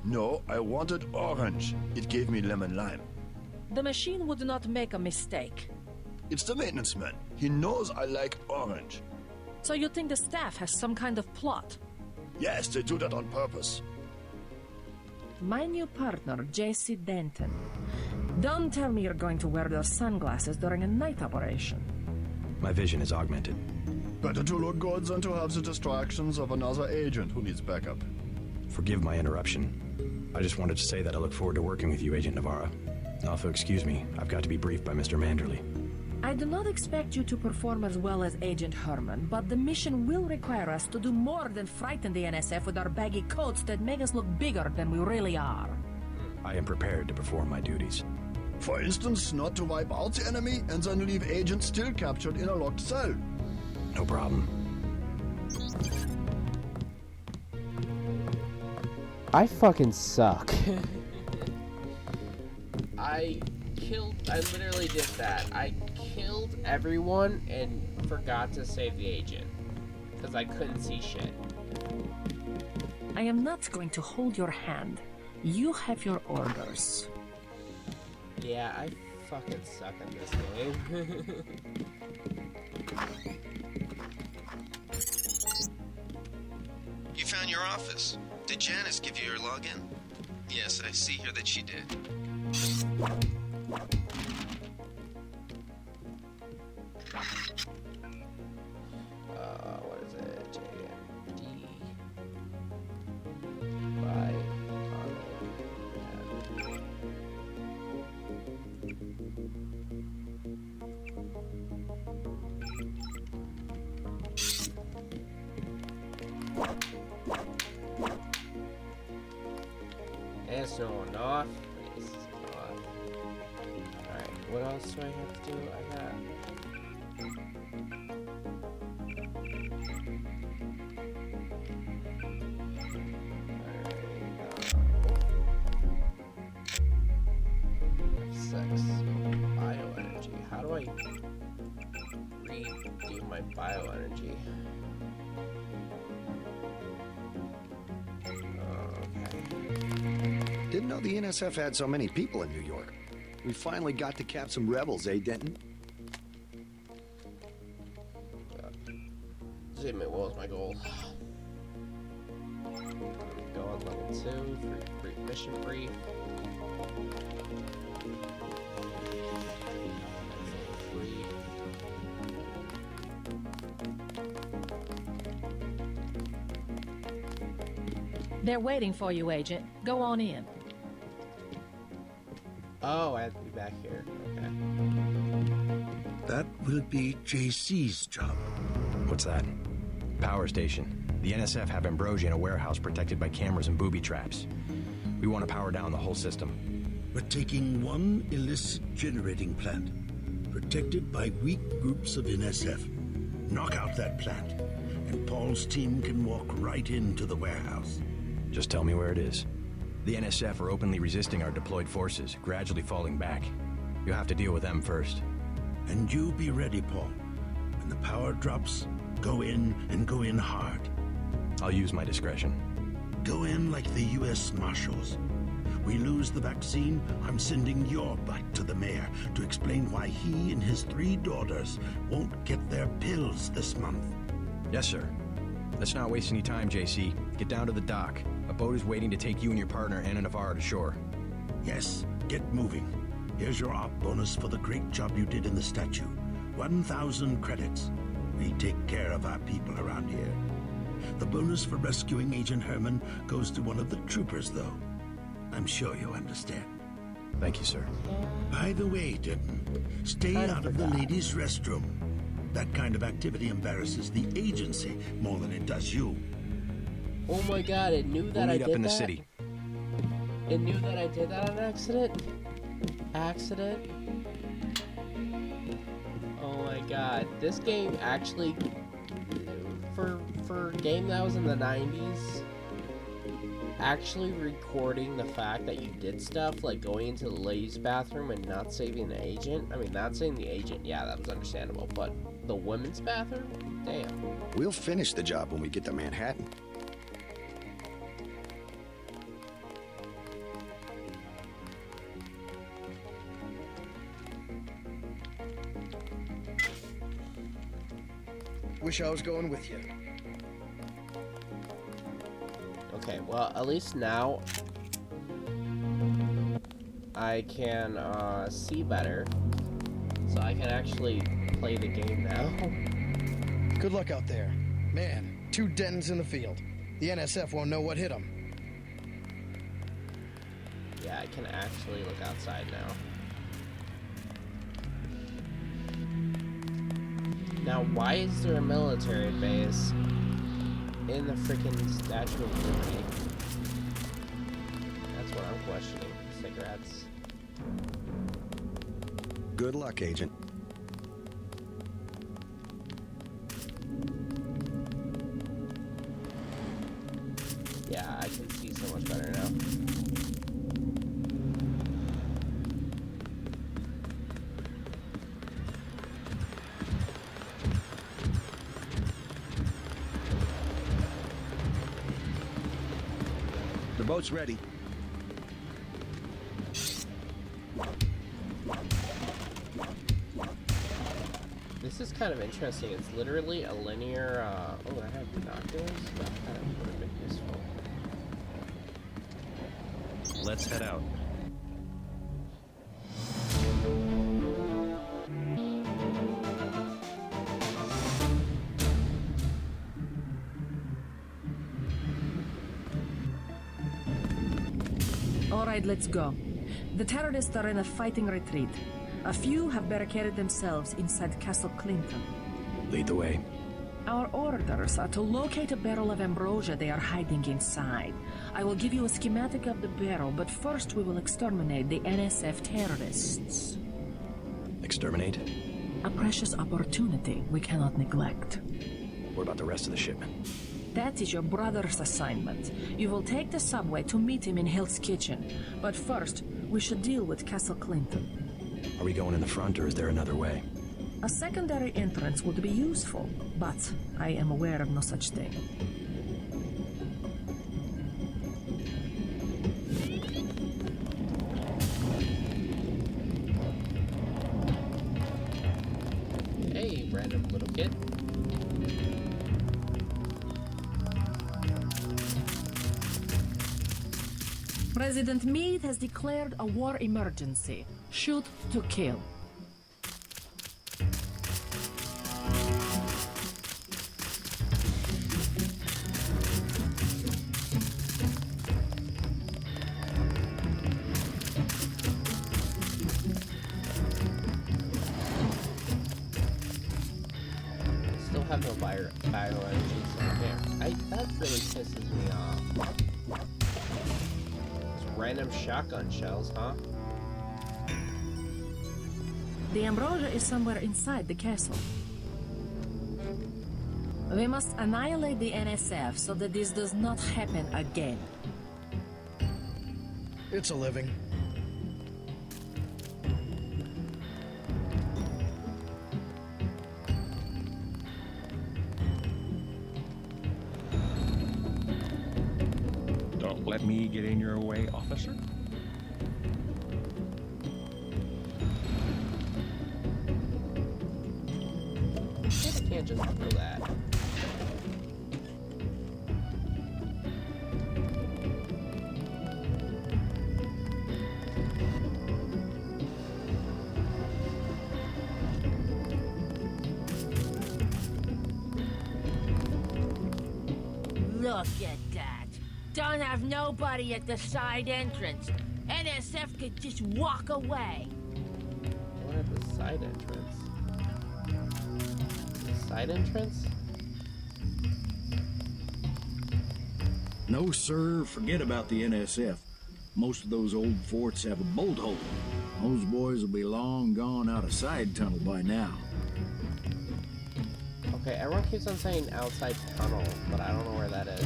No, I wanted orange. It gave me lemon lime. The machine would not make a mistake. It's the maintenance man. He knows I like orange. So you think the staff has some kind of plot? Yes, they do that on purpose. My new partner, J.C. Denton. Don't tell me you're going to wear those sunglasses during a night operation. My vision is augmented. Better to look good than to have the distractions of another agent who needs backup. Forgive my interruption. I just wanted to say that I look forward to working with you, Agent Navarro. Also, excuse me, I've got to be briefed by Mr. Manderley. I do not expect you to perform as well as Agent Herman, but the mission will require us to do more than frighten the NSF with our baggy coats that make us look bigger than we really are. I am prepared to perform my duties. For instance, not to wipe out the enemy and then leave Agent still captured in a locked cell. No problem. I fucking suck. I literally did that. I killed everyone and forgot to save the agent. Because I couldn't see shit. I am not going to hold your hand. You have your orders. Yeah, I fucking suck at this game. You found your office. Did Janice give you your login? Yes, I see here that she did. What is it? JMD. It's not off. It's off. Alright, what else do I have to do? I got... Bioenergy. How do I redo my bioenergy? Okay. Didn't know the NSF had so many people in New York. We finally got to cap some rebels, eh, Denton? Achievement, what was my goal? Go on level 2, free mission brief. They're waiting for you, Agent. Go on in. Oh, I have to be back here. Okay. That will be JC's job. What's that? Power station. The NSF have Ambrosia in a warehouse protected by cameras and booby traps. We want to power down the whole system. We're taking one illicit generating plant, protected by weak groups of NSF. Knock out that plant, and Paul's team can walk right into the warehouse. Just tell me where it is. The NSF are openly resisting our deployed forces, gradually falling back. You'll have to deal with them first. And you be ready, Paul. When the power drops, go in and go in hard. I'll use my discretion. Go in like the U.S. Marshals. We lose the vaccine, I'm sending your butt to the mayor to explain why he and his 3 daughters won't get their pills this month. Yes, sir. Let's not waste any time, JC. Get down to the dock. A boat is waiting to take you and your partner, Anna Navarro, to shore. Yes, get moving. Here's your op bonus for the great job you did in the statue. 1,000 credits. We take care of our people around here. The bonus for rescuing Agent Herman goes to one of the troopers, though. I'm sure you understand. Thank you, sir. By the way, Denton, stay out of the ladies' restroom. That kind of activity embarrasses the agency more than it does you. Oh my god, it knew that we'll I meet did up in that? the city. It knew that I did that on accident? Oh my god, this game actually, for a game that was in the 90s, actually recording the fact that you did stuff like going into the ladies' bathroom and not saving the agent. I mean, not saving the agent, yeah, that was understandable, but the women's bathroom? Damn. We'll finish the job when we get to Manhattan. Wish I was going with you. Okay, well, at least now I can see better, so I can actually play the game now. Good luck out there. Man, 2 Dentons in the field. The NSF won't know what hit them. Yeah, I can actually look outside now. Now, why is there a military base in the freaking Statue of Liberty? That's what I'm questioning. Cigarettes. Good luck, Agent. Yeah, I can see so much better now. The boat's ready. This is kind of interesting. It's literally a linear, oh, I have binoculars? That kind of would have been useful. Let's head out. Alright, let's go. The terrorists are in a fighting retreat. A few have barricaded themselves inside Castle Clinton. Lead the way. Our orders are to locate a barrel of ambrosia they are hiding inside. I will give you a schematic of the barrel, but first we will exterminate the NSF terrorists. Exterminate? A precious opportunity we cannot neglect. What about the rest of the shipment? That is your brother's assignment. You will take the subway to meet him in Hill's Kitchen. But first, we should deal with Castle Clinton. Are we going in the front, or is there another way? A secondary entrance would be useful, but I am aware of no such thing. Hey, random little kid. President Meade has declared a war emergency. Shoot to kill. Still have no bioenergy, so that really pisses me off. Random shotgun shells, huh? The ambrosia is somewhere inside the castle. We must annihilate the NSF so that this does not happen again. It's a living. Don't let me get in your way, officer. I can't just do that. Look at that. Don't have nobody at the side entrance. NSF could just walk away. What at the side entrance? Side entrance? No, sir. Forget about the NSF. Most of those old forts have a bolt hole. Those boys will be long gone out a side tunnel by now. Okay, everyone keeps on saying outside tunnel, but I don't know where that is.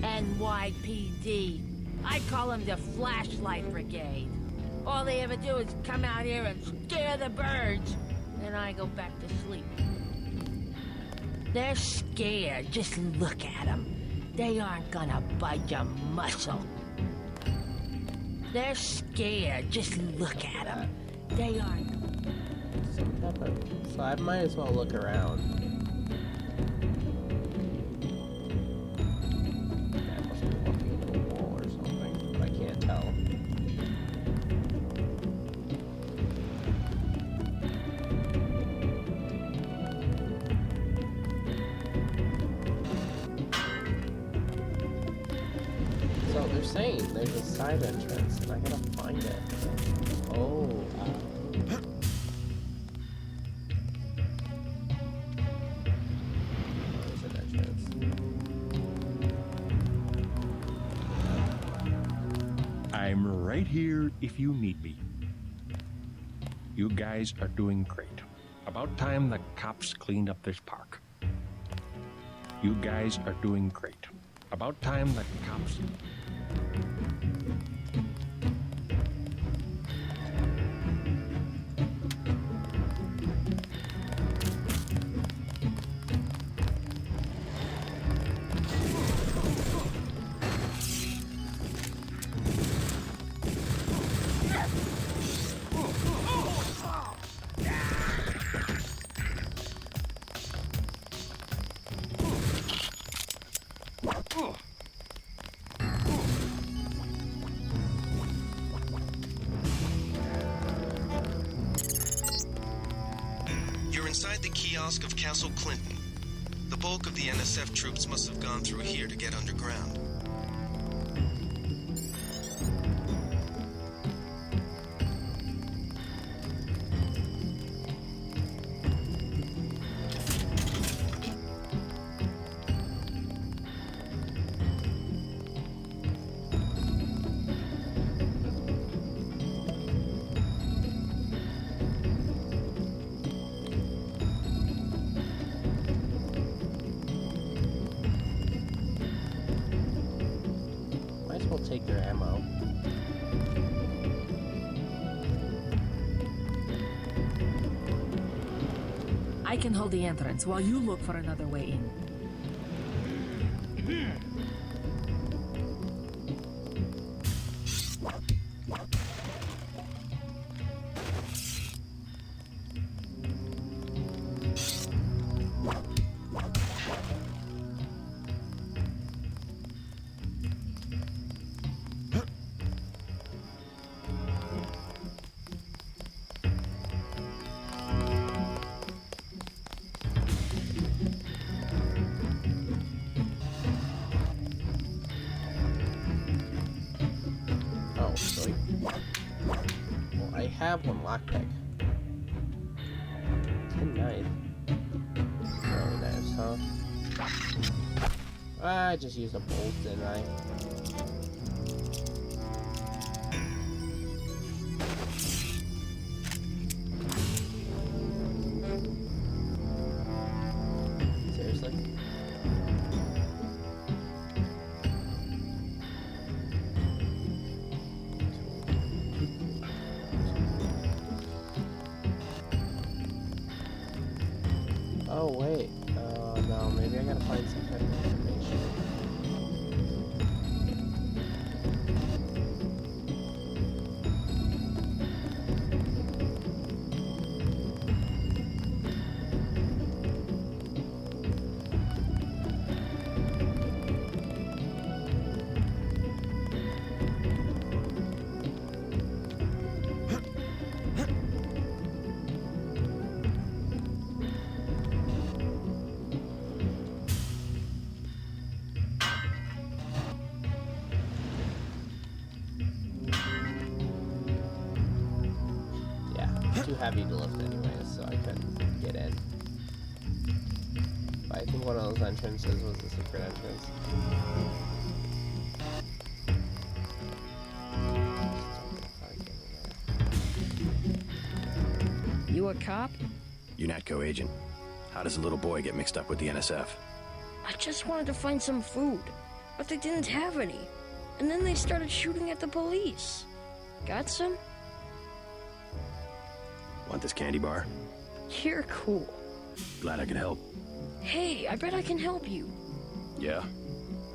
NYPD. I call them the Flashlight Brigade. All they ever do is come out here and scare the birds. Then I go back to sleep. They're scared. Just look at them. They aren't gonna budge a muscle. They're scared. Just look at them. They aren't. So I might as well look around. I must be walking into a wall or something, but I can't tell. So they're saying there's a side entrance, and I gotta find it. Oh, there's an entrance. I'm right here if you need me. You guys are doing great. About time the cops cleaned up this park. You guys are doing great. About time the cops... You're inside the kiosk of Castle Clinton. The bulk of the NSF troops must have gone through here to get underground. Might as well take their ammo. I can hold the entrance while you look for another way in. Oh, sweet. Well, I have one lockpick. Tin knife. Very nice, huh? I just used a bolt, didn't I? Seriously? Oh wait, no, maybe I gotta find some type of information. Too heavy to lift anyways, so I couldn't get in. But I think one of those entrances was the secret entrance. You a cop? UNATCO agent. How does a little boy get mixed up with the NSF? I just wanted to find some food, but they didn't have any. And then they started shooting at the police. Got some? Want this candy bar? You're cool. Glad I could help. Hey, I bet I can help you. Yeah?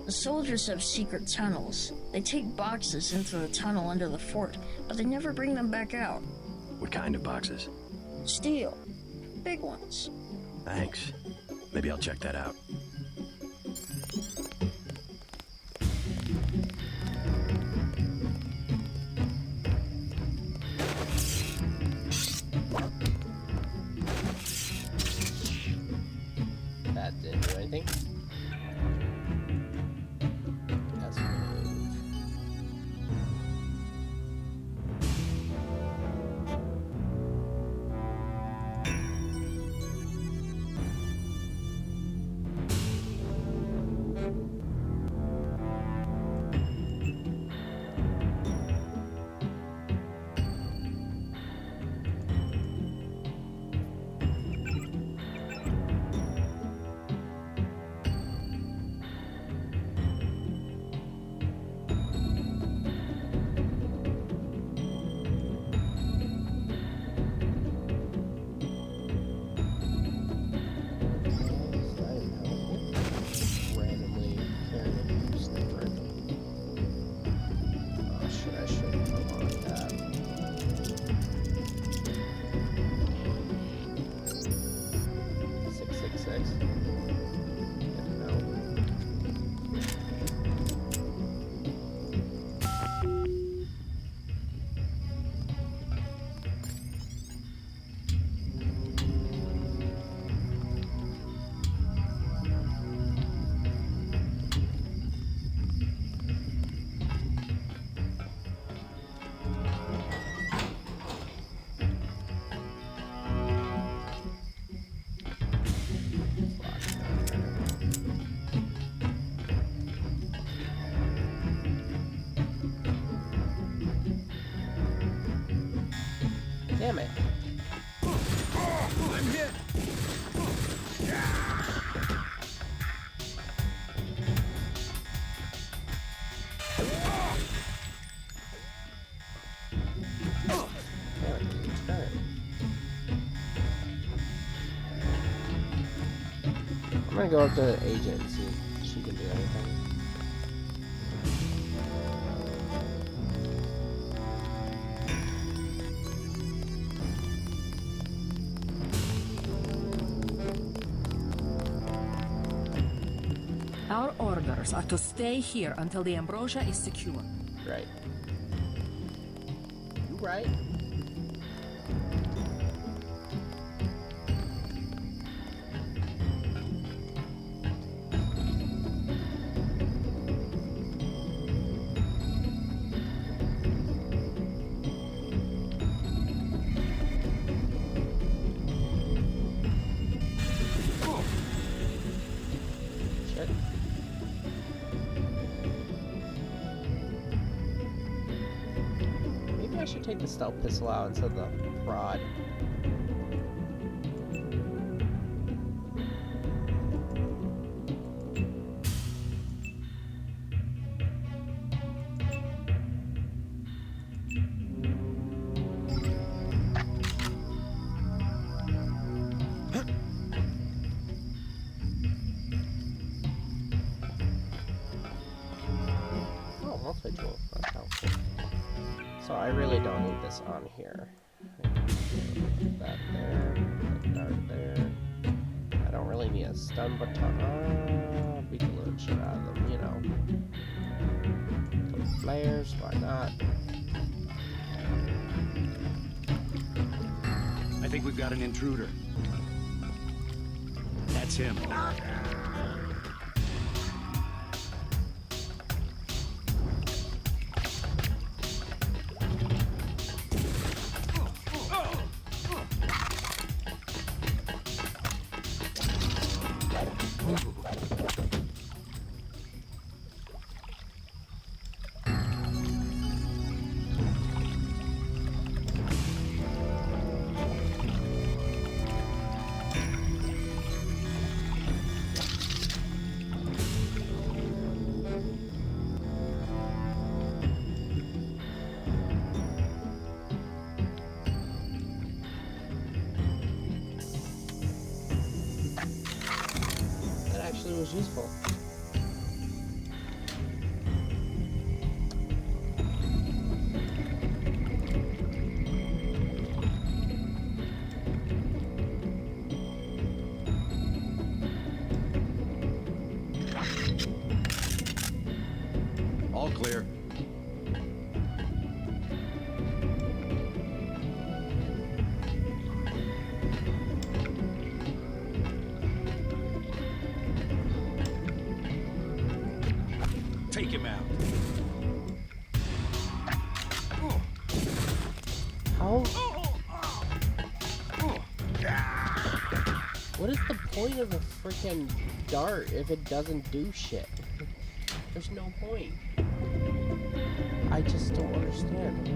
The soldiers have secret tunnels. They take boxes into the tunnel under the fort, but they never bring them back out. What kind of boxes? Steel. Big ones. Thanks. Maybe I'll check that out. That didn't do anything. That's weird. gonna go up to the agent and see if she can do anything. Our orders are to stay here until the ambrosia is secure. Right. You right. I should take the stealth pistol out instead of the rod. Oh, multi-tool. That's helpful. So I really don't need this on here. Put that there, put that there. I don't really need a stun baton. Beat the little shit out of them, you know. Put flares, why not? I think we've got an intruder. That's him. Was useful. All clear. Take him out. How? What is the point of a freaking dart if it doesn't do shit? There's no point. I just don't understand.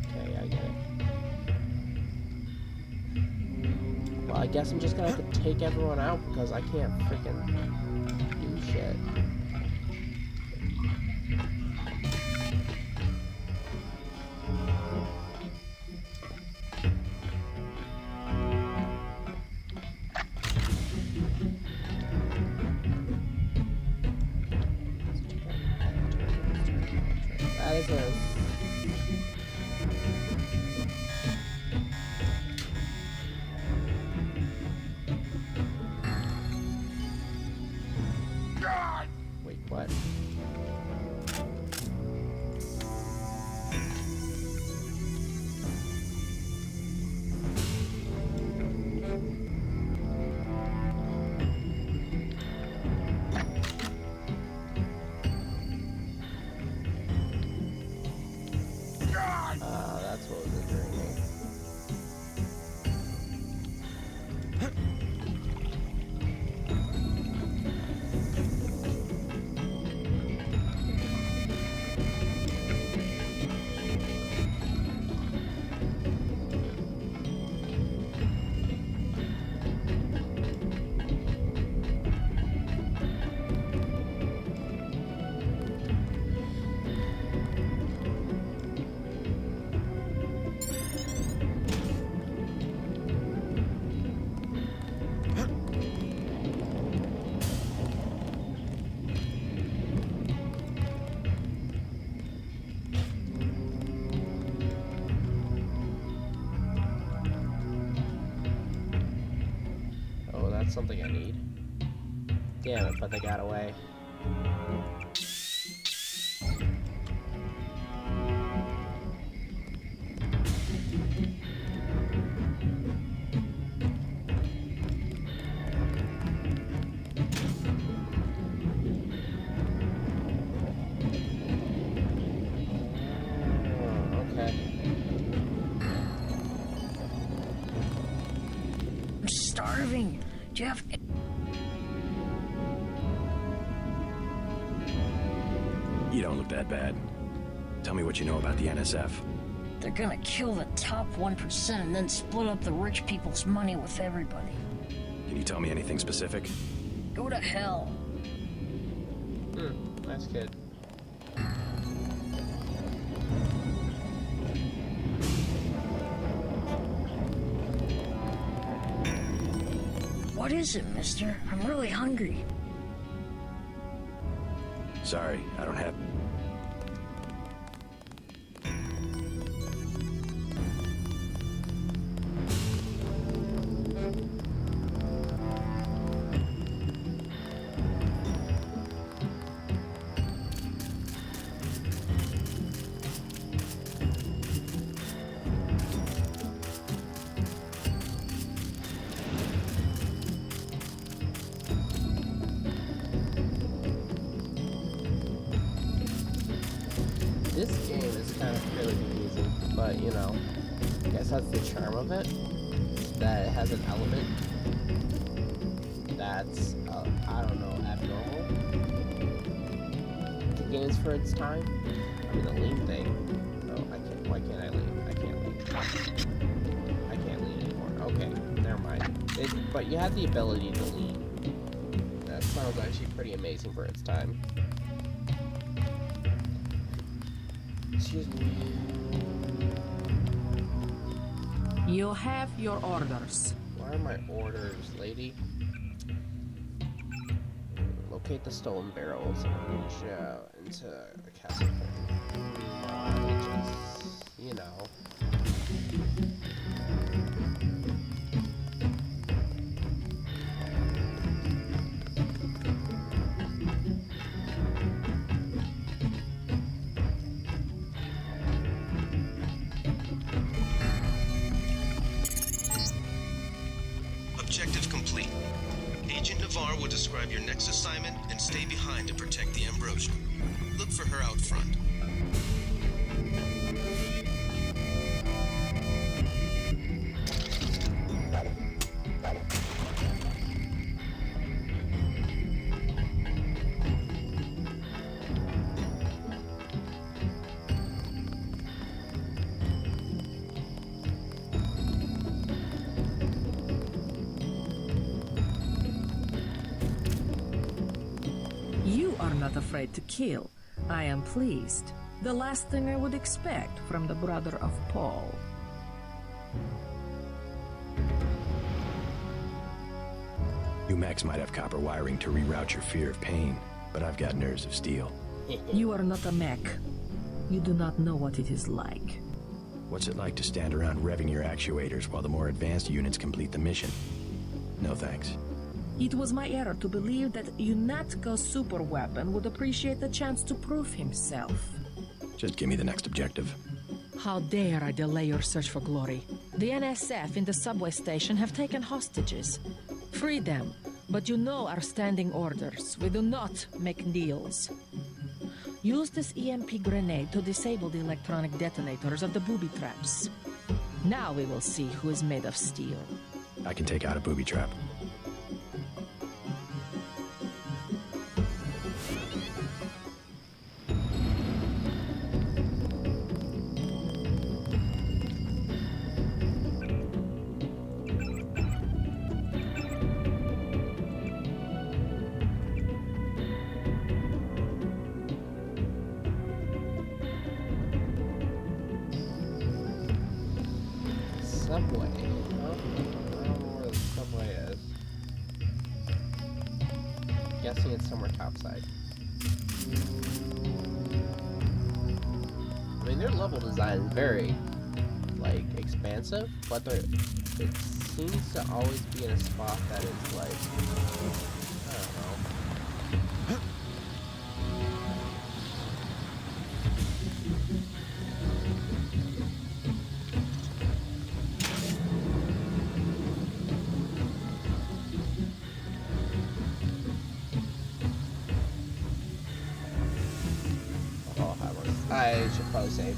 Okay, I get it. Well, I guess I'm just gonna have to take everyone out because I can't freaking do shit. That is a... something I need. Damn it, but they got away. I'm starving. Jeff. You don't look that bad. Tell me what you know about the NSF. They're gonna kill the top 1% and then split up the rich people's money with everybody. Can you tell me anything specific? Go to hell. Nice kid. What is it, mister? I'm really hungry. Sorry, I don't have... This game is kind of really confusing, but you know, I guess that's the charm of it, that it has an element that's, I don't know, abnormal to games for its time. I mean, the lean thing. Oh, I can't, why can't I lean? I can't lean. I can't lean anymore. Okay, never mind. But you have the ability to lean. That sounds actually pretty amazing for its time. Excuse me. You have your orders. Why are my orders, lady? Locate the stolen barrels and reach out into the castle. Just, you know. Objective complete. Agent Navarre will describe your next assignment and stay behind to protect the Ambrosia. Look for her out front. You are not afraid to kill. I am pleased. The last thing I would expect from the brother of Paul. You mechs might have copper wiring to reroute your fear of pain, but I've got nerves of steel. You are not a mech. You do not know what it is like. What's it like to stand around revving your actuators while the more advanced units complete the mission? No thanks. It was my error to believe that UNATCO's super weapon would appreciate the chance to prove himself. Just give me the next objective. How dare I delay your search for glory? The NSF in the subway station have taken hostages. Free them, but you know our standing orders. We do not make deals. Use this EMP grenade to disable the electronic detonators of the booby traps. Now we will see who is made of steel. I can take out a booby trap. Subway. Oh, I don't know where the subway is. Guessing it's somewhere topside. I mean, their level design is very, like expansive, but it seems to always be in a spot that is like, I don't know. I should probably save.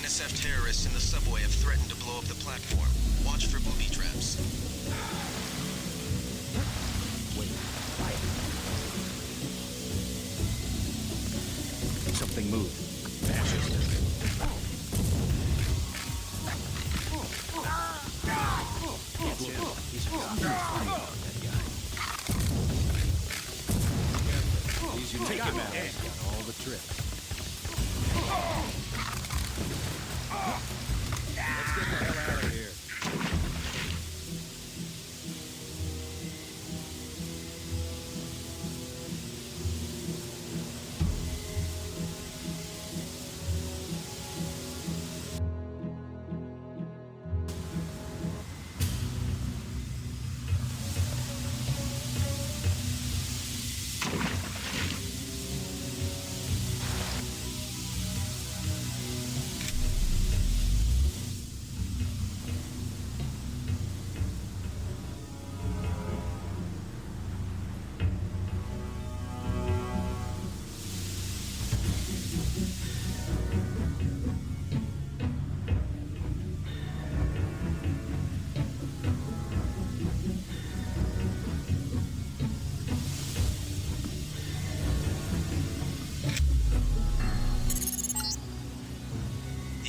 NSF terrorists in the subway have threatened to blow up the platform. Watch for booby traps. Wait, quiet. Something moved. Fascist. It's him. He's got that guy. He's take him out. He's got all the tricks. Let's get the hell out of here.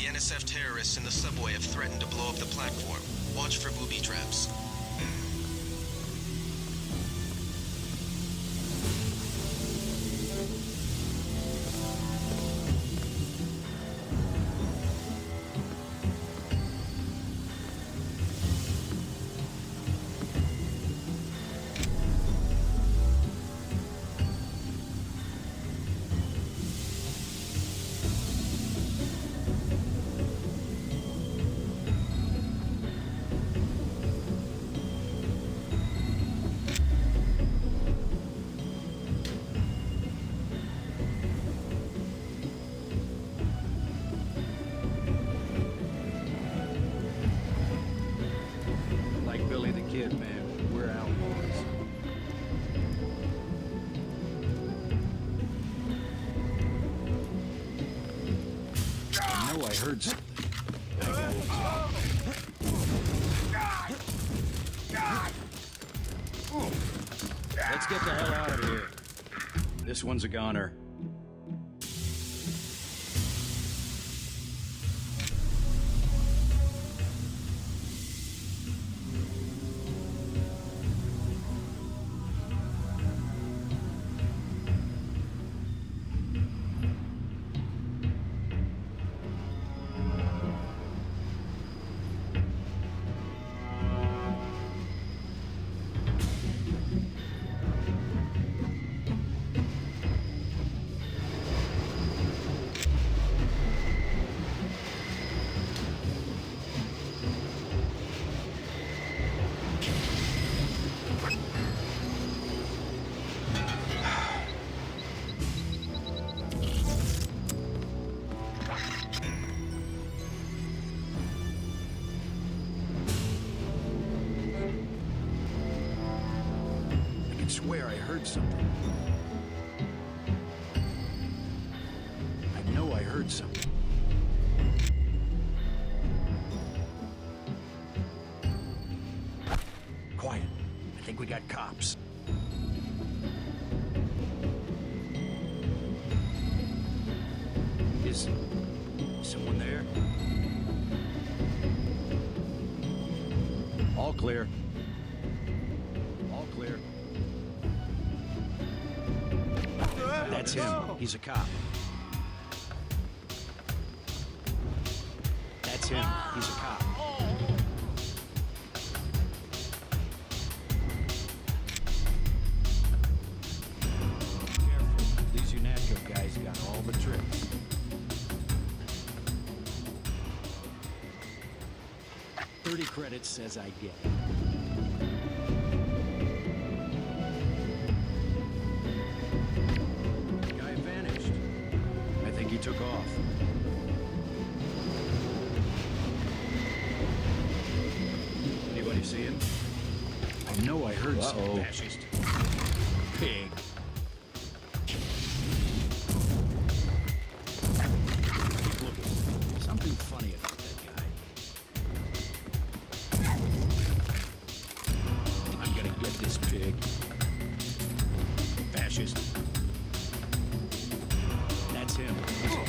NSF terrorists in the subway have threatened to blow up the platform. Watch for booby traps. Kid, man, we're outlaws. I know I heard something. Let's get the hell out of here. This one's a goner. I swear I heard something. I know I heard something. Quiet. I think we got cops. Is someone there? All clear. That's him. He's a cop. That's him. He's a cop. Careful. These UNATCO guys got all the tricks. $30 credits says I get it. Guy vanished. I think he took off. Anybody see him? I know I heard some fascist. Pig. Keep looking. Something funny about that guy. I'm gonna get this pig. Fascist. That's him. He's a cop.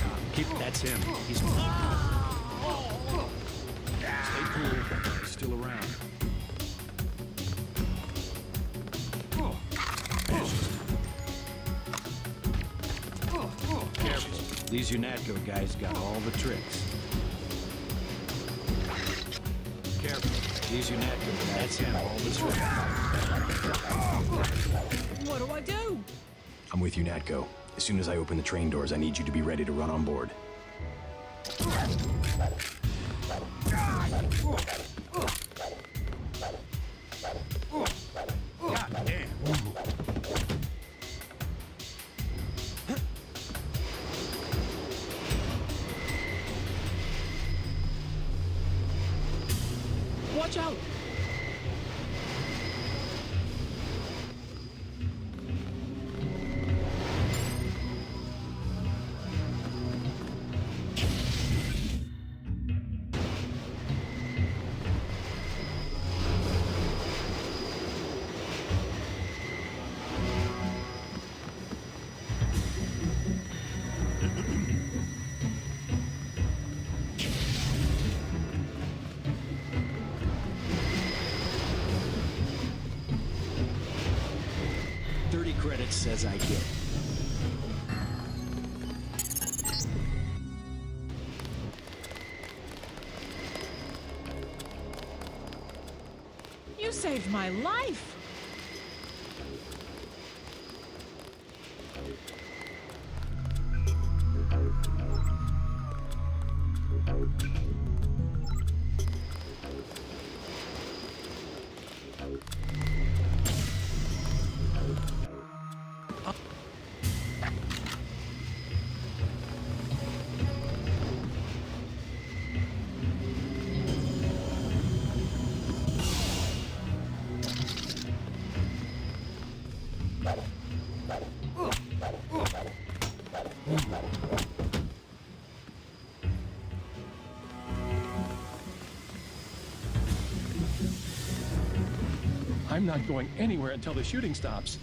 That's him. He's a cop. Stay cool. He's still around. Careful. These UNATCO guys got all the tricks. Careful. These UNATCO guys got all the tricks. What do I do? I'm with UNATCO. As soon as I open the train doors, I need you to be ready to run on board. God damn. Watch out! Credit says I get. You saved my life. I'm not going anywhere until the shooting stops.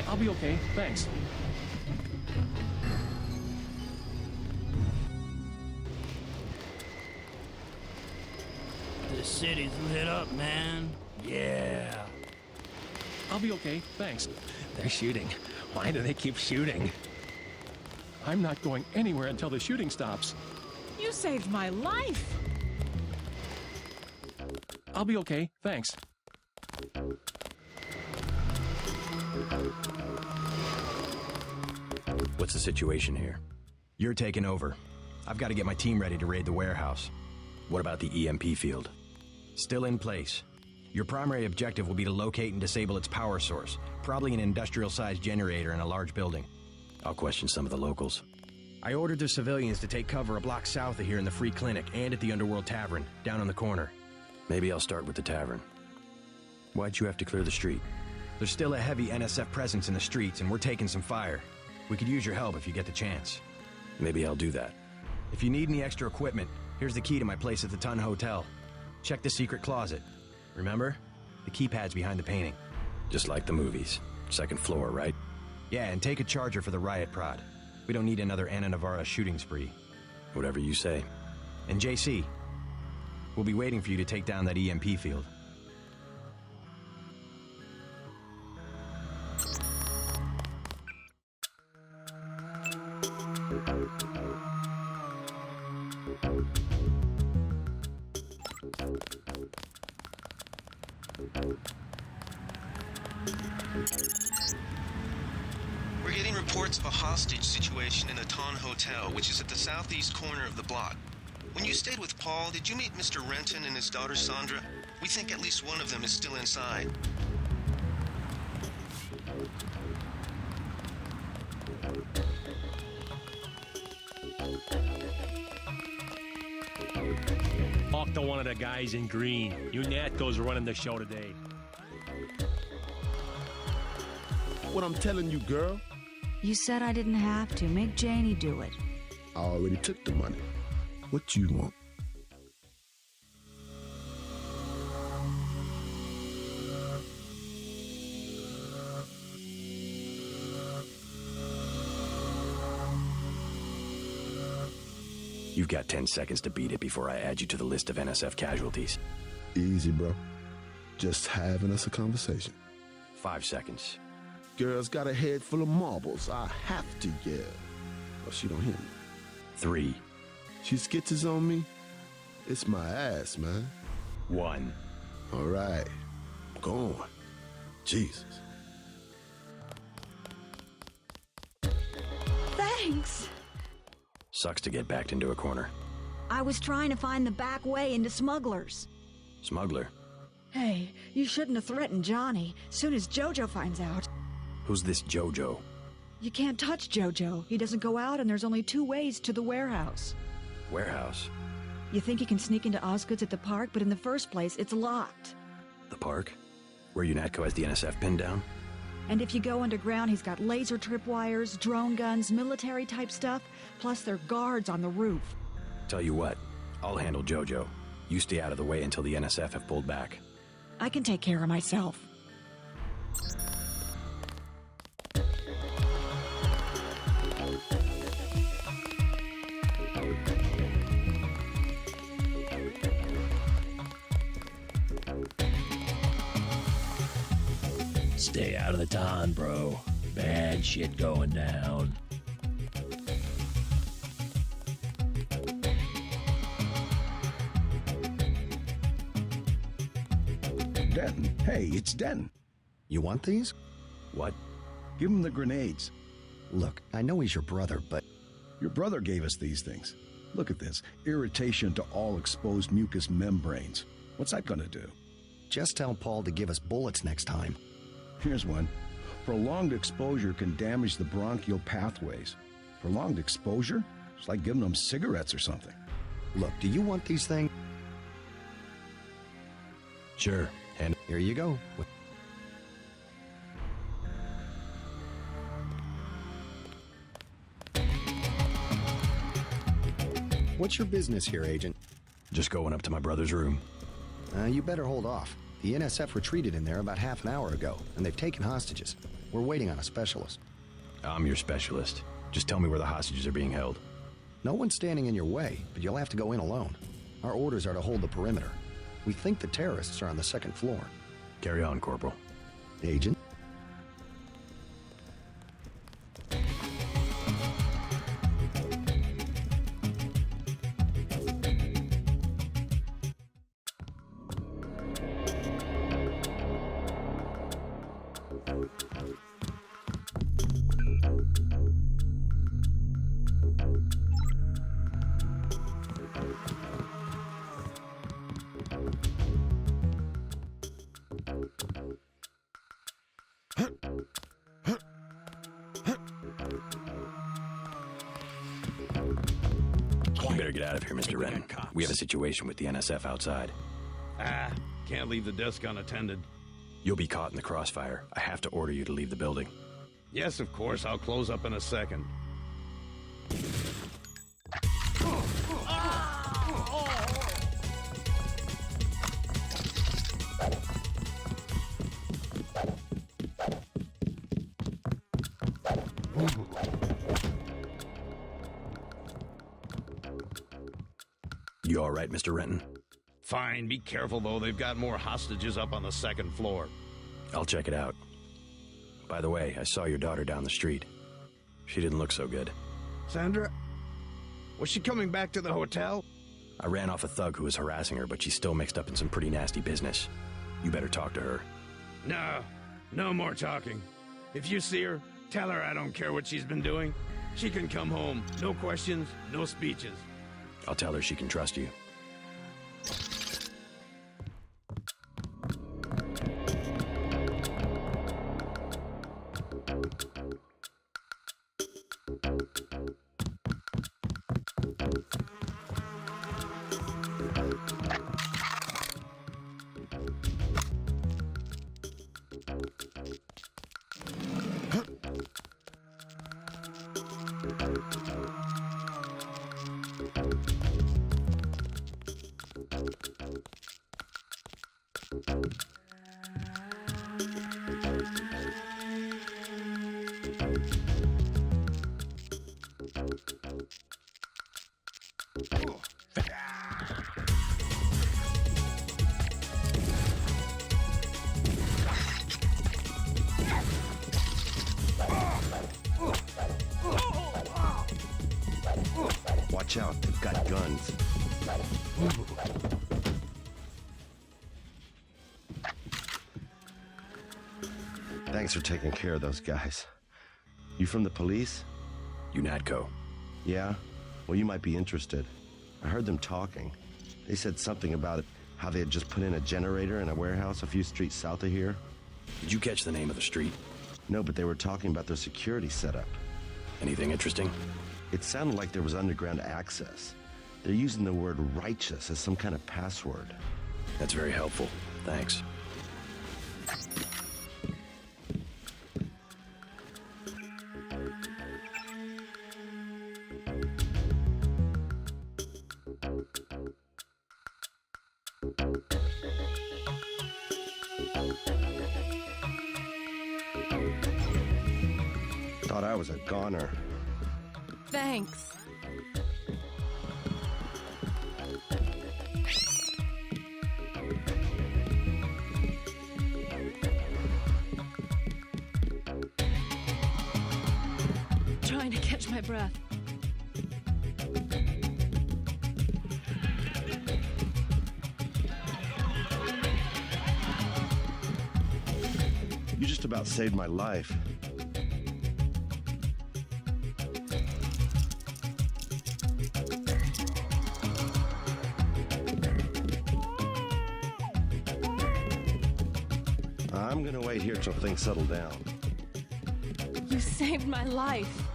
I'll be okay, thanks. The city's lit up, man. Yeah. I'll be okay, thanks. They're shooting. Why do they keep shooting? I'm not going anywhere until the shooting stops. You saved my life. I'll be okay, thanks. What's the situation here? You're taking over. I've got to get my team ready to raid the warehouse. What about the EMP field? Still in place. Your primary objective will be to locate and disable its power source, probably an industrial-sized generator in a large building. I'll question some of the locals. I ordered the civilians to take cover a block south of here in the Free Clinic and at the Underworld Tavern, down on the corner. Maybe I'll start with the tavern. Why'd you have to clear the street? There's still a heavy NSF presence in the streets, and we're taking some fire. We could use your help if you get the chance. Maybe I'll do that. If you need any extra equipment, here's the key to my place at the Ton Hotel. Check the secret closet. Remember? The keypad's behind the painting. Just like the movies. Second floor, right? Yeah, and take a charger for the riot prod. We don't need another Anna Navarra shooting spree. Whatever you say. And JC, We'll be waiting for you to take down that EMP field. We're getting reports of a hostage situation in a Ton Hotel, which is at the southeast corner of the block. When you stayed with Paul, did you meet Mr. Renton and his daughter Sandra? We think at least one of them is still inside. Talk to one of the guys in green. You Natco's running the show today. What I'm telling you, girl. You said I didn't have to. Make Janie do it. I already took the money. What you want? You've got 10 seconds to beat it before I add you to the list of NSF casualties. Easy, bro. Just having us a conversation. 5 seconds. Girl's got a head full of marbles. I have to yell. Or she don't hear me. 3. She skitches on me. It's my ass, man. 1. All right. Go on. Jesus. Thanks. Sucks to get backed into a corner. I was trying to find the back way into Smugglers. Smuggler? Hey, you shouldn't have threatened Johnny. Soon as Jojo finds out. Who's this Jojo? You can't touch Jojo. He doesn't go out, and there's only 2 ways to the warehouse. Warehouse? You think you can sneak into Osgood's at the park, but in the first place, it's locked. The park? Where UNATCO has the NSF pinned down? And if you go underground, he's got laser tripwires, drone guns, military-type stuff, plus there are guards on the roof. Tell you what, I'll handle Jojo. You stay out of the way until the NSF have pulled back. I can take care of myself. Stay out of the Ton, bro. Bad shit going down. Denton. Hey, it's Denton. You want these? What? Give him the grenades. Look, I know he's your brother, but... Your brother gave us these things. Look at this. Irritation to all exposed mucous membranes. What's that gonna do? Just tell Paul to give us bullets next time. Here's one. Prolonged exposure can damage the bronchial pathways. Prolonged exposure? It's like giving them cigarettes or something. Look, do you want these things? Sure, and here you go. What's your business here, Agent? Just going up to my brother's room. You better hold off. The NSF retreated in there about half an hour ago, and they've taken hostages. We're waiting on a specialist. I'm your specialist. Just tell me where the hostages are being held. No one's standing in your way, but you'll have to go in alone. Our orders are to hold the perimeter. We think the terrorists are on the 2nd floor. Carry on, Corporal. Agent? You better get out of here, Mr. Renton. We have a situation with the NSF outside. Can't leave the desk unattended. You'll be caught in the crossfire. I have to order you to leave the building. Yes, of course. I'll close up in a second. You all right, Mr. Renton? Fine, be careful though. They've got more hostages up on the second floor. I'll check it out. By the way, I saw your daughter down the street. She didn't look so good. Sandra? Was she coming back to the hotel? I ran off a thug who was harassing her, but she's still mixed up in some pretty nasty business. You better talk to her. No more talking. If you see her, tell her I don't care what she's been doing. She can come home. No questions, no speeches. I'll tell her she can trust you. Watch out, they've got guns. Thanks for taking care of those guys. You from the police? UNATCO. Yeah? Well, you might be interested. I heard them talking. They said something about how they had just put in a generator in a warehouse a few streets south of here. Did you catch the name of the street? No, but they were talking about their security setup. Anything interesting? It sounded like there was underground access. They're using the word righteous as some kind of password. That's very helpful. Thanks. Thought I was a goner. Thanks. Trying to catch my breath. You just about saved my life. I'm gonna wait here till things settle down. You saved my life.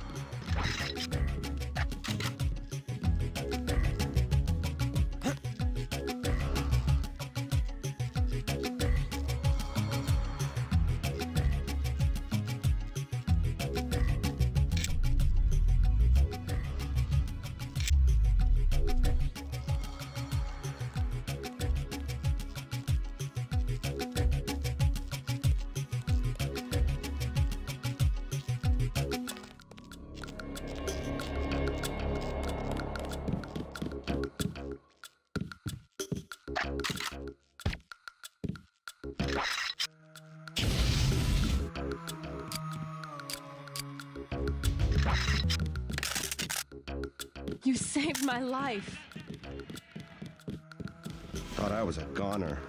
You saved my life. Thought I was a goner.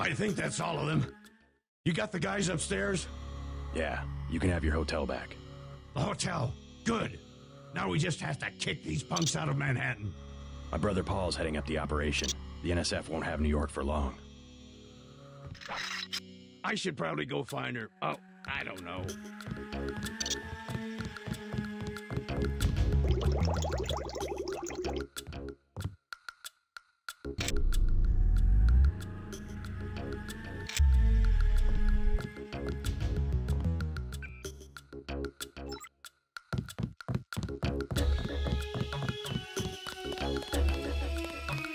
I think that's all of them. You got the guys upstairs? Yeah, you can have your hotel back. The hotel? Good. Now we just have to kick these punks out of Manhattan. My brother Paul's heading up the operation. The NSF won't have New York for long. I should probably go find her. Oh, I don't know.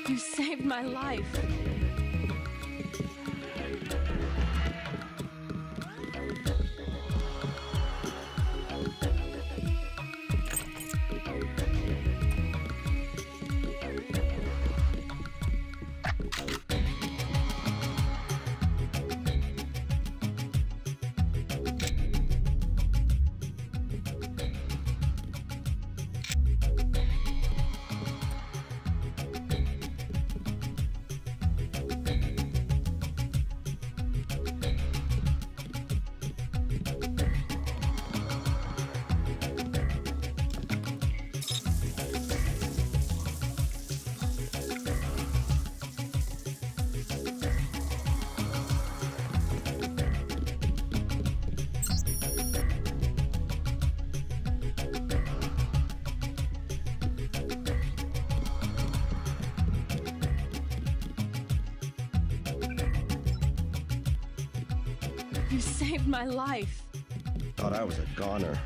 You saved my life. You saved my life. Thought I was a goner.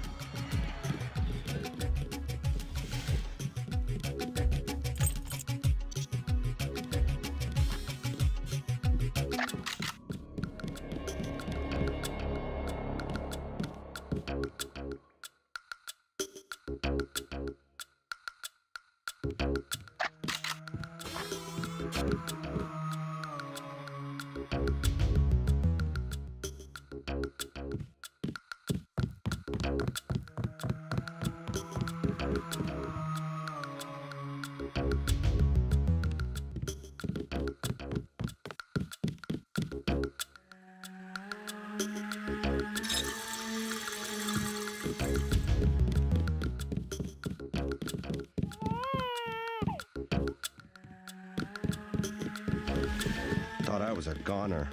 Thought I was a goner.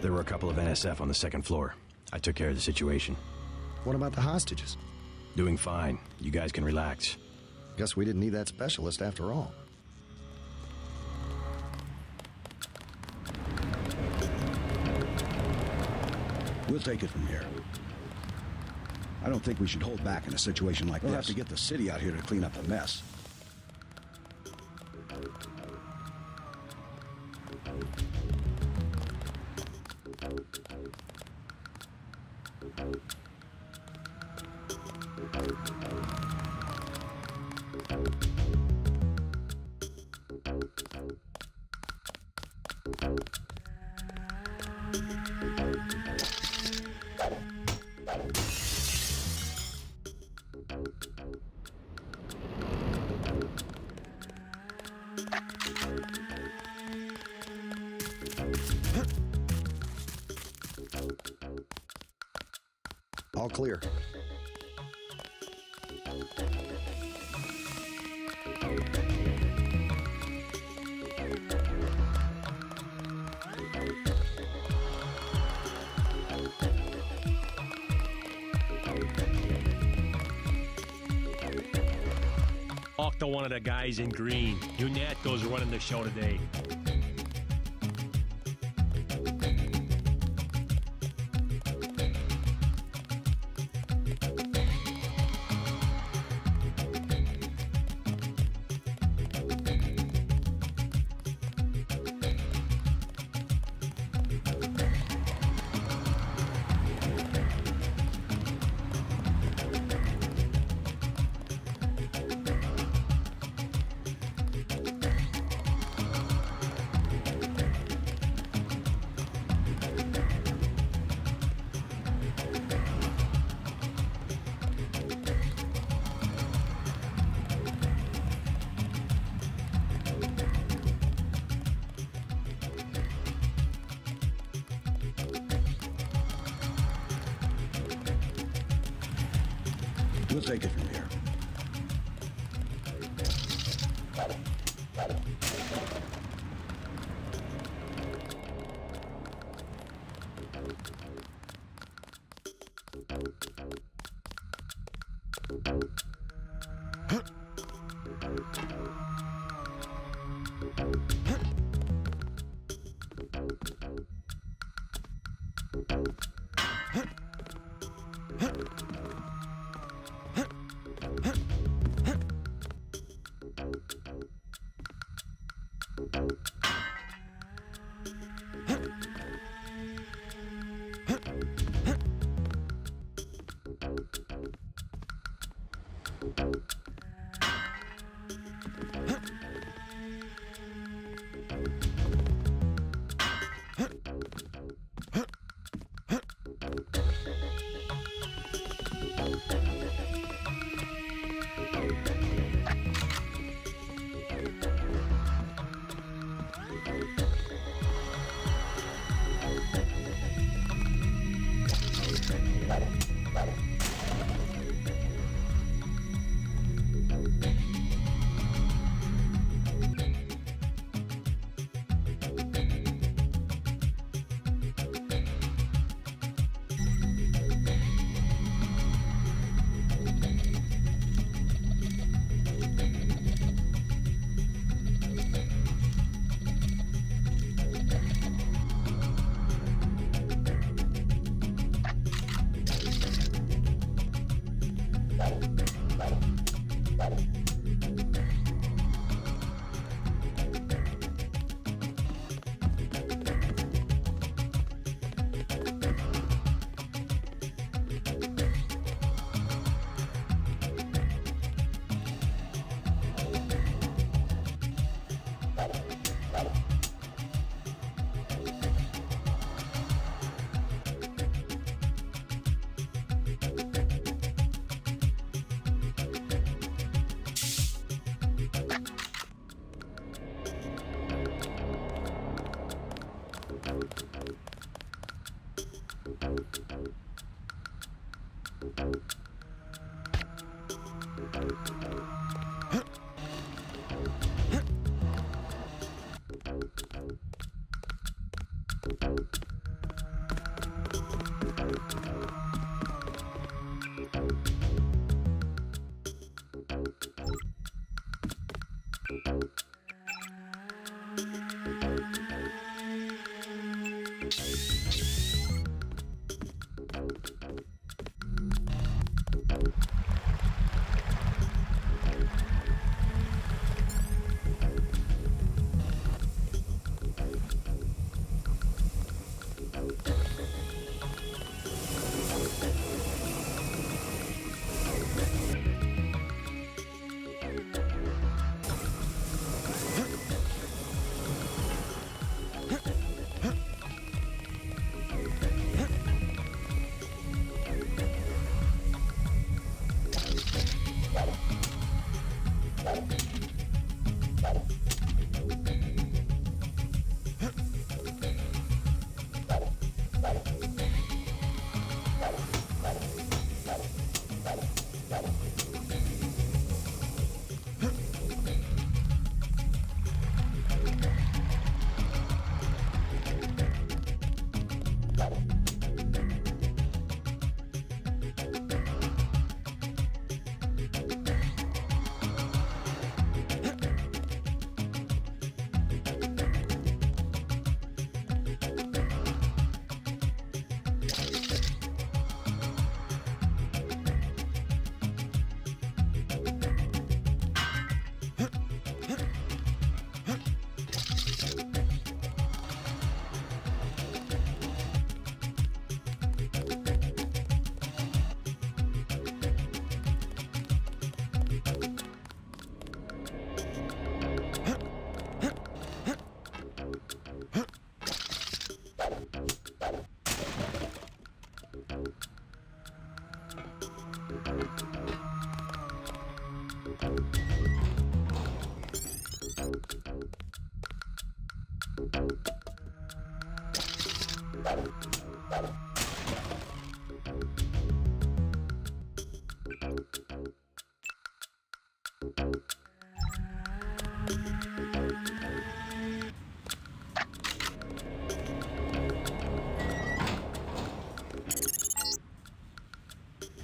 There were a couple of NSF on the second floor. I took care of the situation. What about the hostages? Doing fine. You guys can relax. Guess we didn't need that specialist after all. We'll take it from here. I don't think we should hold back in a situation like this. We'll have to get the city out here to clean up the mess. All clear. Talk to one of the guys in green. Unato's running the show today. We'll take it from here.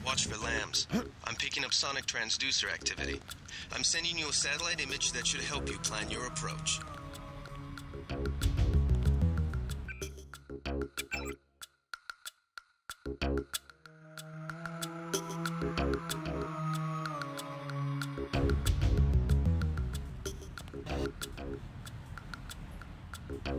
Watch for lambs. I'm picking up sonic transducer activity. I'm sending you a satellite image that should help you plan your approach. I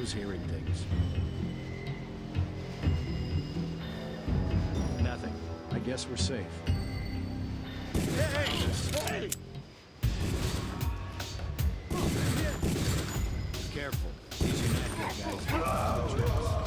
was hearing things. Nothing. I guess we're safe. Hey! Careful. These are not good guys.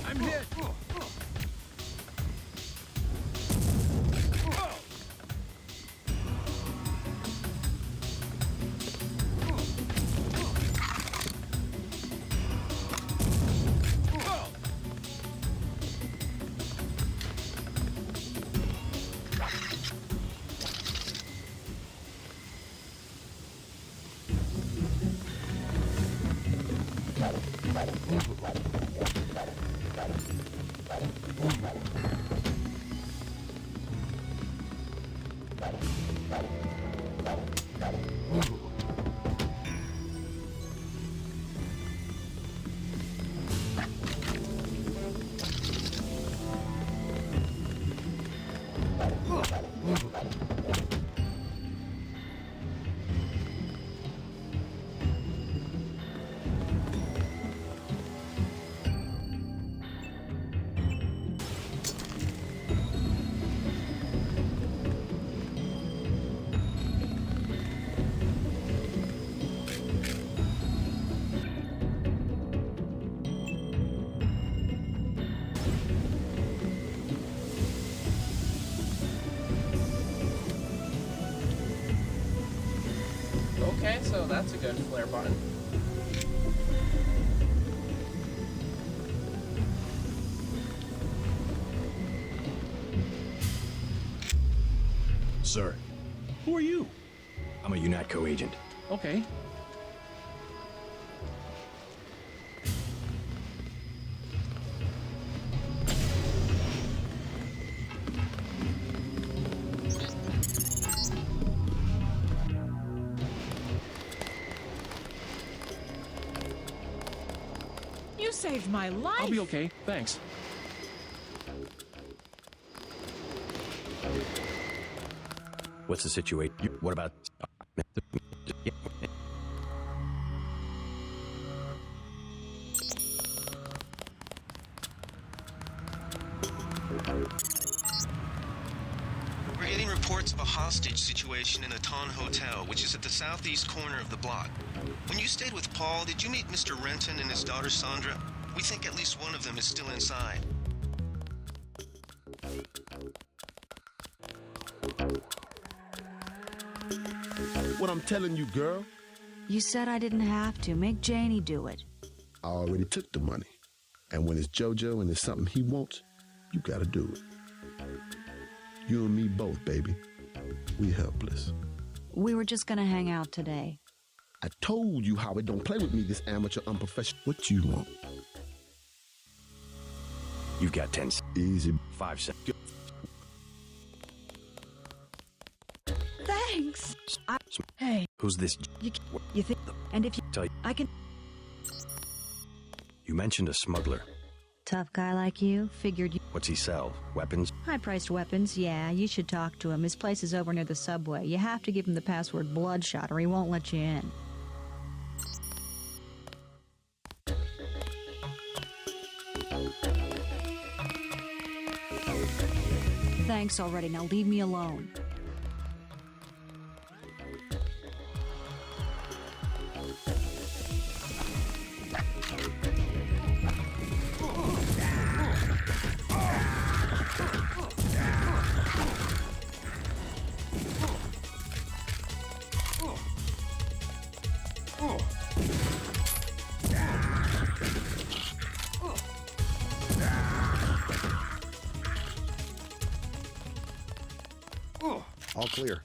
I'm hit! so that's a good flare button. Sir. Who are you? I'm a UNATCO agent. Okay. You saved my life. I'll be okay, thanks. What's the situation? What about... We're getting reports of a hostage situation in the Ton Hotel, which is at the southeast corner of the block. When you stayed with Paul, did you meet Mr. Renton and his daughter Sandra? We think at least one of them is still inside. What I'm telling you, girl. You said I didn't have to. Make Janie do it. I already took the money. And when it's JoJo and it's something he wants, you gotta do it. You and me both, baby. We helpless. We were just gonna hang out today. I told you how it don't play with me, this amateur unprofessional. What you want? You've got 10 easy 5 seconds. Thanks. Hey. Who's this? You think? And if you Tell you. I can. You mentioned a smuggler. Tough guy like you. Figured you. What's he sell? Weapons? High-priced weapons. Yeah, you should talk to him. His place is over near the subway. You have to give him the password Bloodshot, or he won't let you in. Thanks already. Now leave me alone. All clear.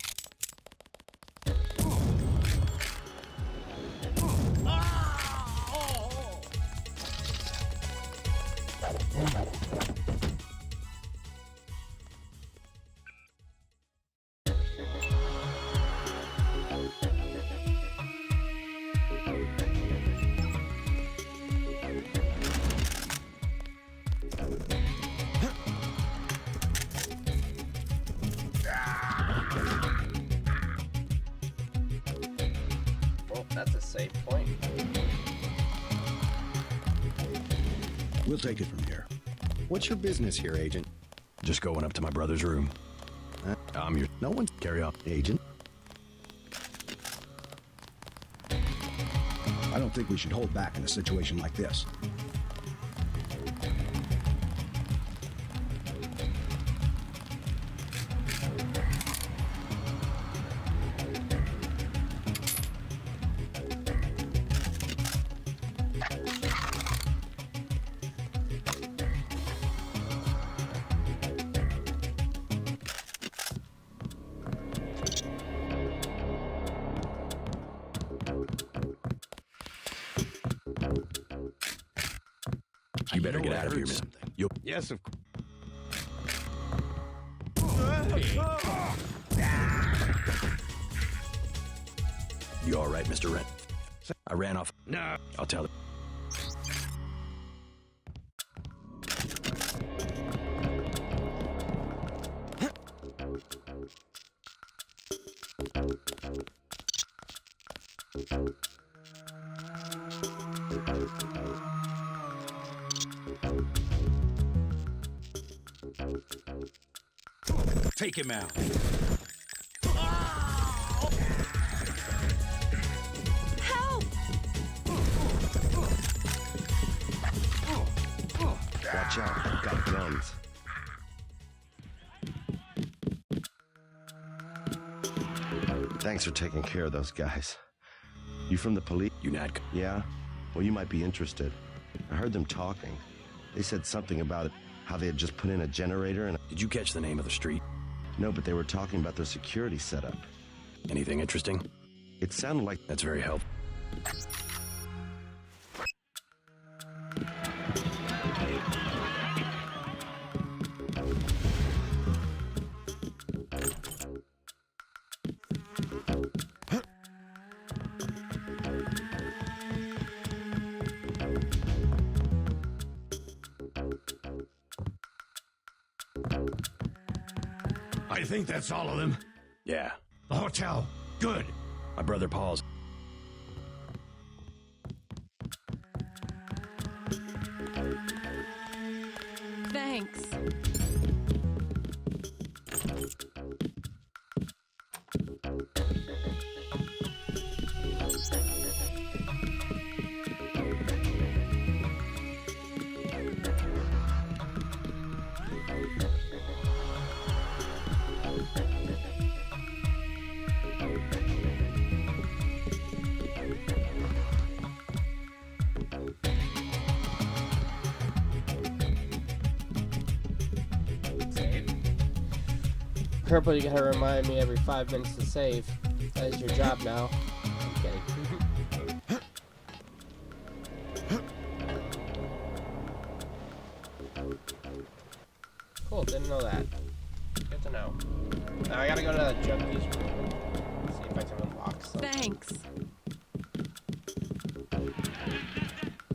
That's a safe point. We'll take it from here. What's your business here, Agent? Just going up to my brother's room. I'm your... No one's... Carry on, Agent. I don't think we should hold back in a situation like this. You better get out of here, man. Yes, of course. You all right, Mr. Rent? I ran off. No. I'll tell him. Take him out. Help! Watch out, I've got guns. Thanks for taking care of those guys. You from the police? You not? Yeah? Well, you might be interested. I heard them talking. They said something about it, how they had just put in a generator and... Did you catch the name of the street? No, but they were talking about their security setup. Anything interesting? It sounded like... That's very helpful. I think that's all of them. Yeah. The hotel. Good. My brother Paul's. Thanks. Purple, you gotta remind me every 5 minutes to save. That is your job now. I'm kidding. Cool, didn't know that. Good to know. Now I gotta go to the junkies room. See if I can unlock something. Thanks.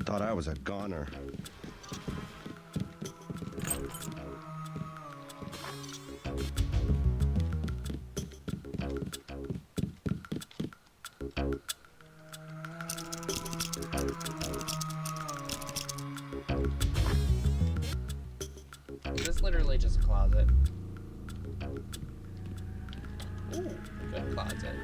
Thought I was a goner. Is this literally just a closet? Ooh, good closet.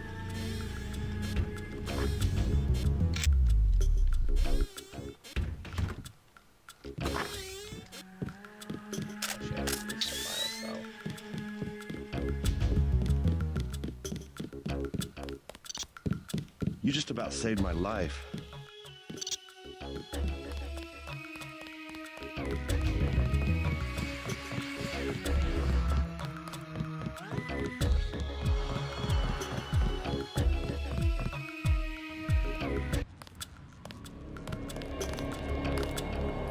You just about saved my life.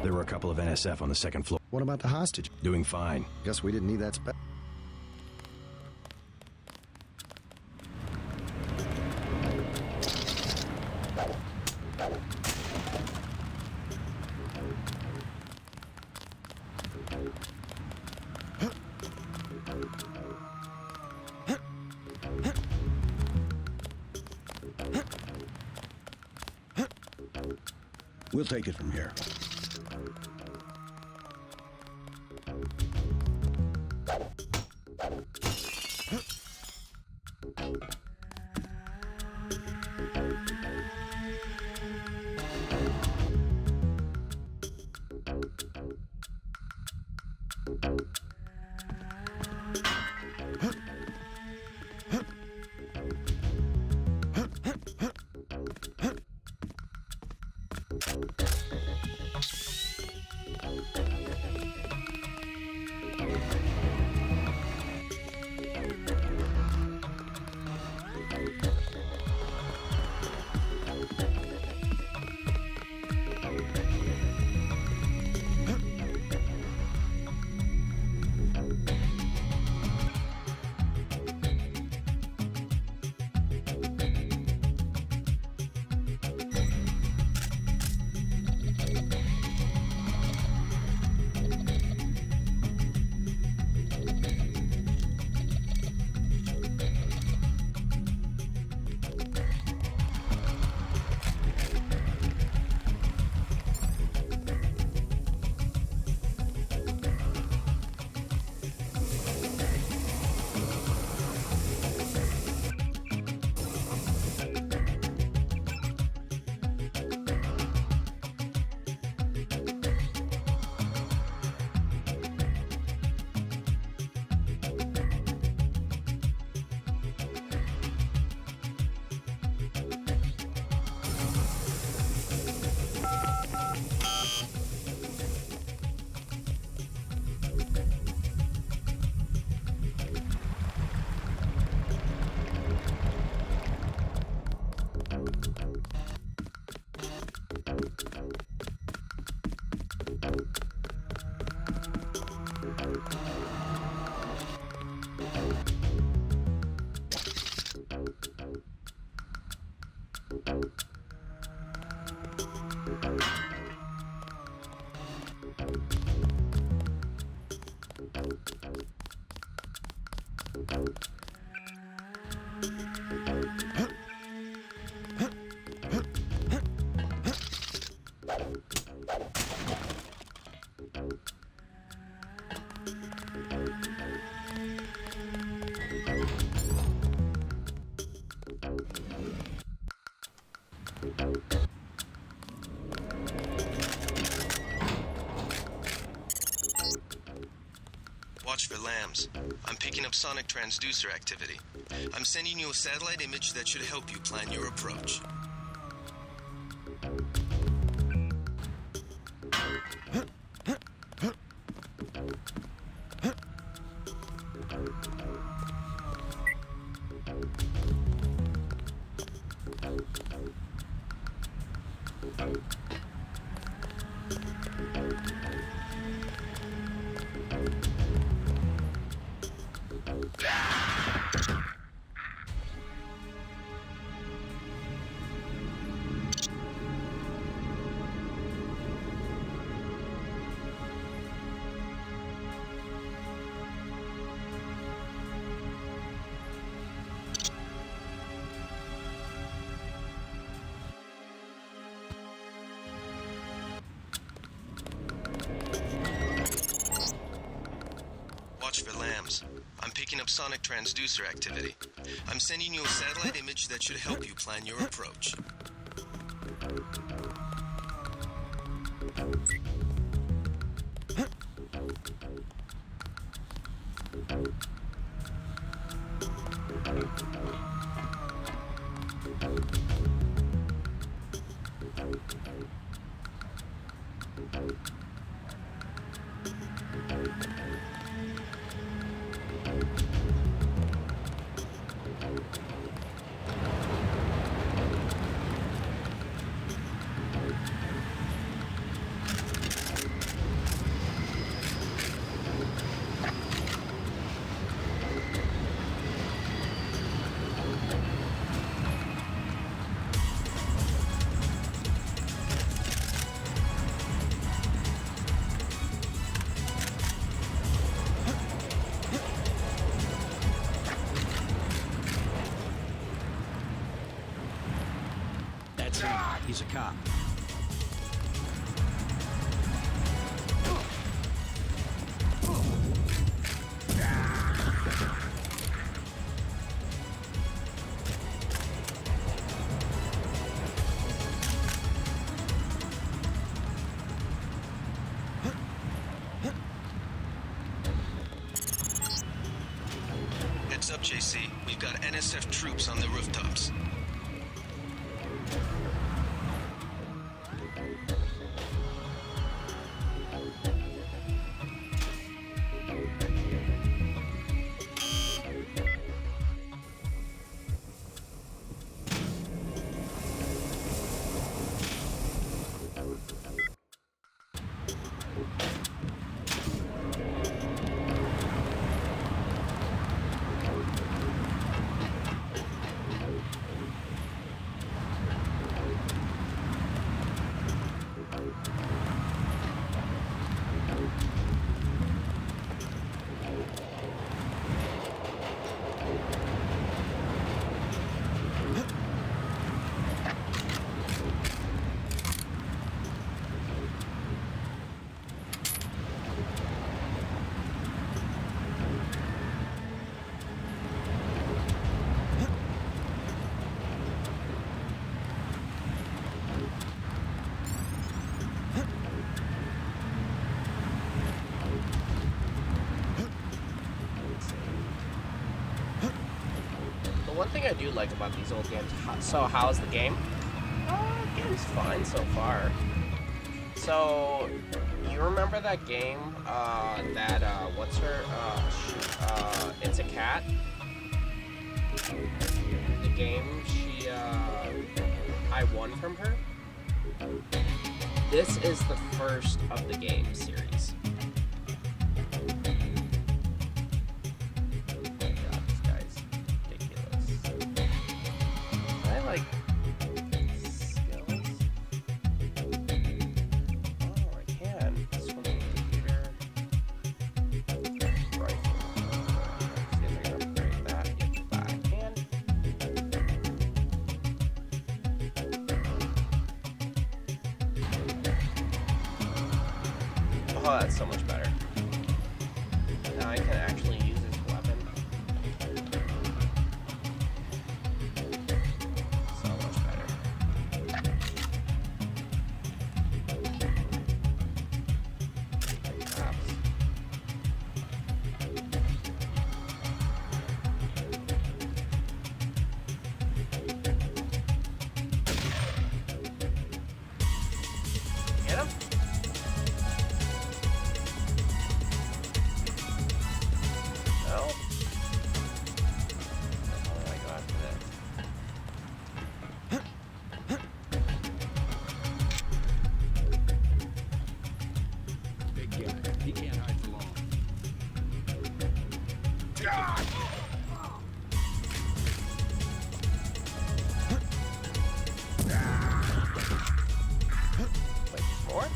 There were a couple of NSF on the second floor. What about the hostage? Doing fine. Guess we didn't need that spec. We'll take it from here. Watch for lambs. I'm picking up sonic transducer activity. I'm sending you a satellite image that should help you plan your approach. Watch for lambs. I'm picking up sonic transducer activity. I'm sending you a satellite image that should help you plan your approach. That's him. He's a cop. Heads up, JC. We've got NSF troops on the rooftops. One thing I do like about these old games, so how's the game? The game's fine so far. So, you remember that game, what's her, It's a Cat? The game I won from her? This is the first of the game series. Oh, that's so much better. Now I can actually use this weapon. So much better. get him? No? How do I go after this? Big guy. He can't hide for long. Wait, there's more?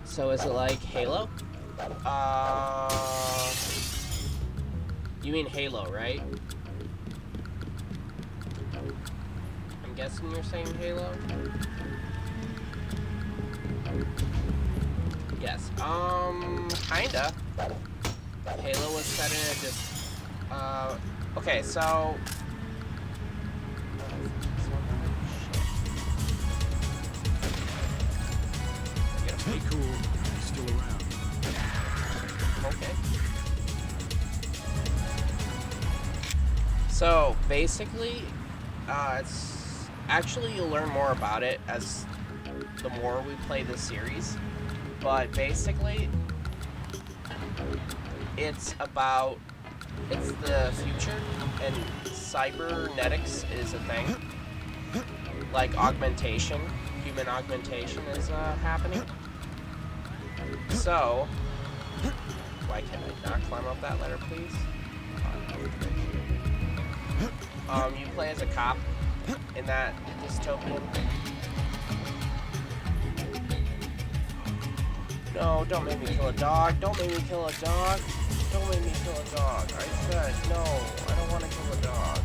So is it like Halo? You mean Halo, right? I'm guessing you're saying Halo? Yes, kinda. Halo was set in a okay, so... Stay cool. He's still around. Okay. So, basically, it's... Actually, you'll learn more about it as the more we play this series. But basically, it's about... It's the future, and cybernetics is a thing. Like augmentation. Human augmentation is happening. So, why can't I not climb up that ladder, please? You play as a cop in that dystopian. No, don't make me kill a dog. Don't make me kill a dog. Don't make me kill a dog. I said no. I don't want to kill a dog.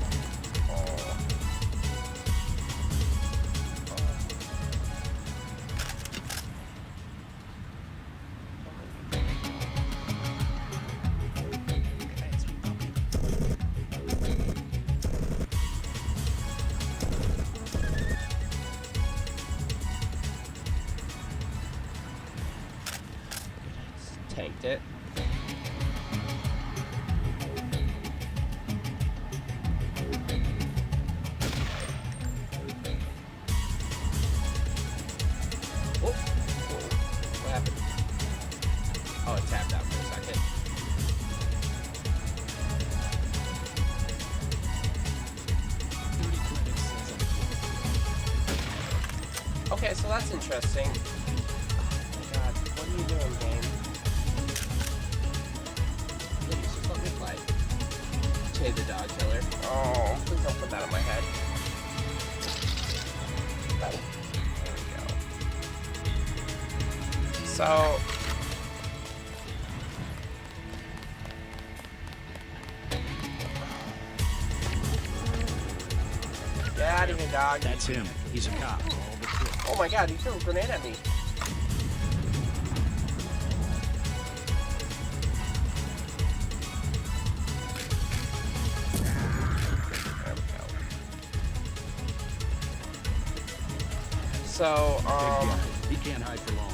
Oh. Tanked it. Oh, what happened? Oh, it tapped out for a second. Okay, so that's interesting. Oh my god, what are you doing, game? Please, just let me play. Save the dog killer. Oh, please don't put that on my head. There we go. So... Get out of here, dog. That's him. He's a cop. Oh my god, he threw a grenade at me. There we go. So, he can't hide for long.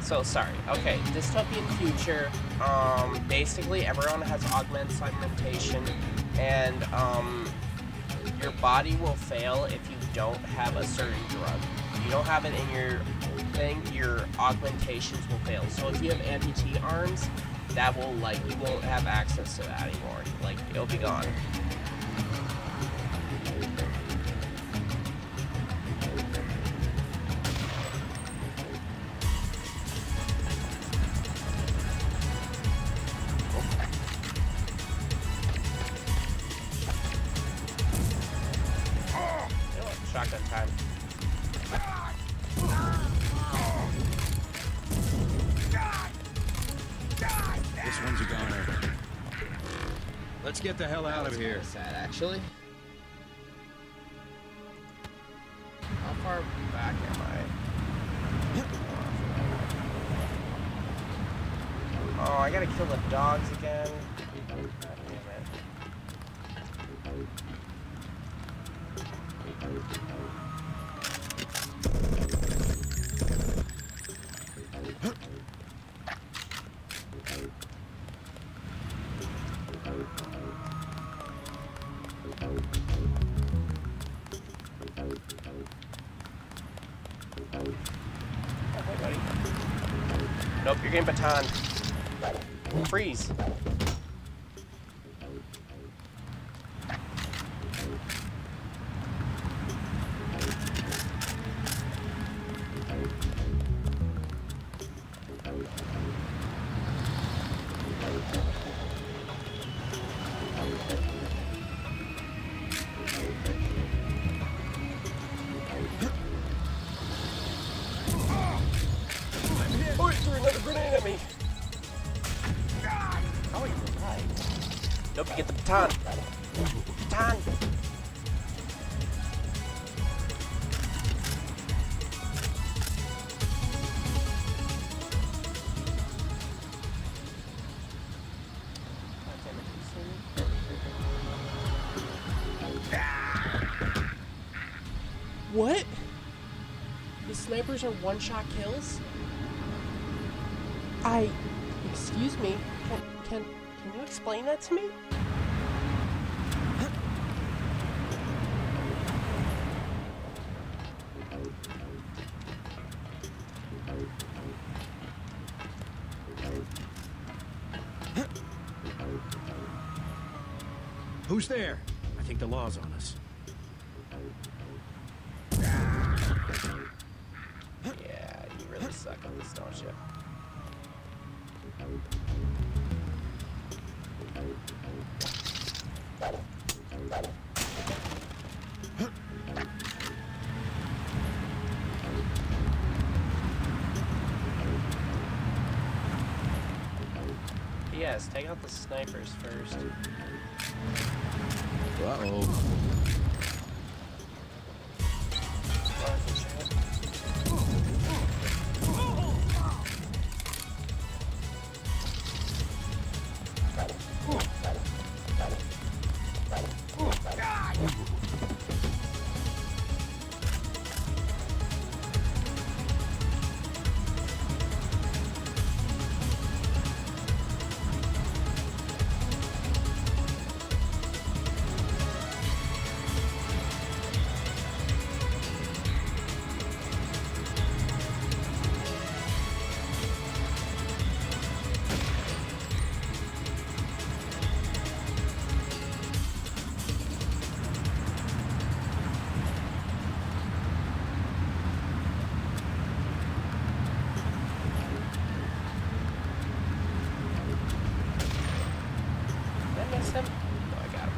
So, sorry. Okay, dystopian future. Basically, everyone has augmentation, and your body will fail if you don't have a certain drug. If you don't have it in your thing, your augmentations will fail. So if you have amputee arms, that will, like, you won't have access to that anymore. Like, it'll be gone. shotgun time. This one's a goner. Let's get the hell out of here. Sad, actually. How far back am I? Oh, I gotta kill the dogs again. God damn it. Okay, buddy. Nope, you're getting baton. Freeze. Oh, he threw another grenade at me. Oh, you're right. Nope, you get the baton. Baton. What? The snipers are one-shot kills? Excuse me. Can you explain that to me? Who's there? I think the law's on us. Yeah, you really suck on this, don't you? Yes, take out the snipers first. Uh-oh. Him? No, I got him.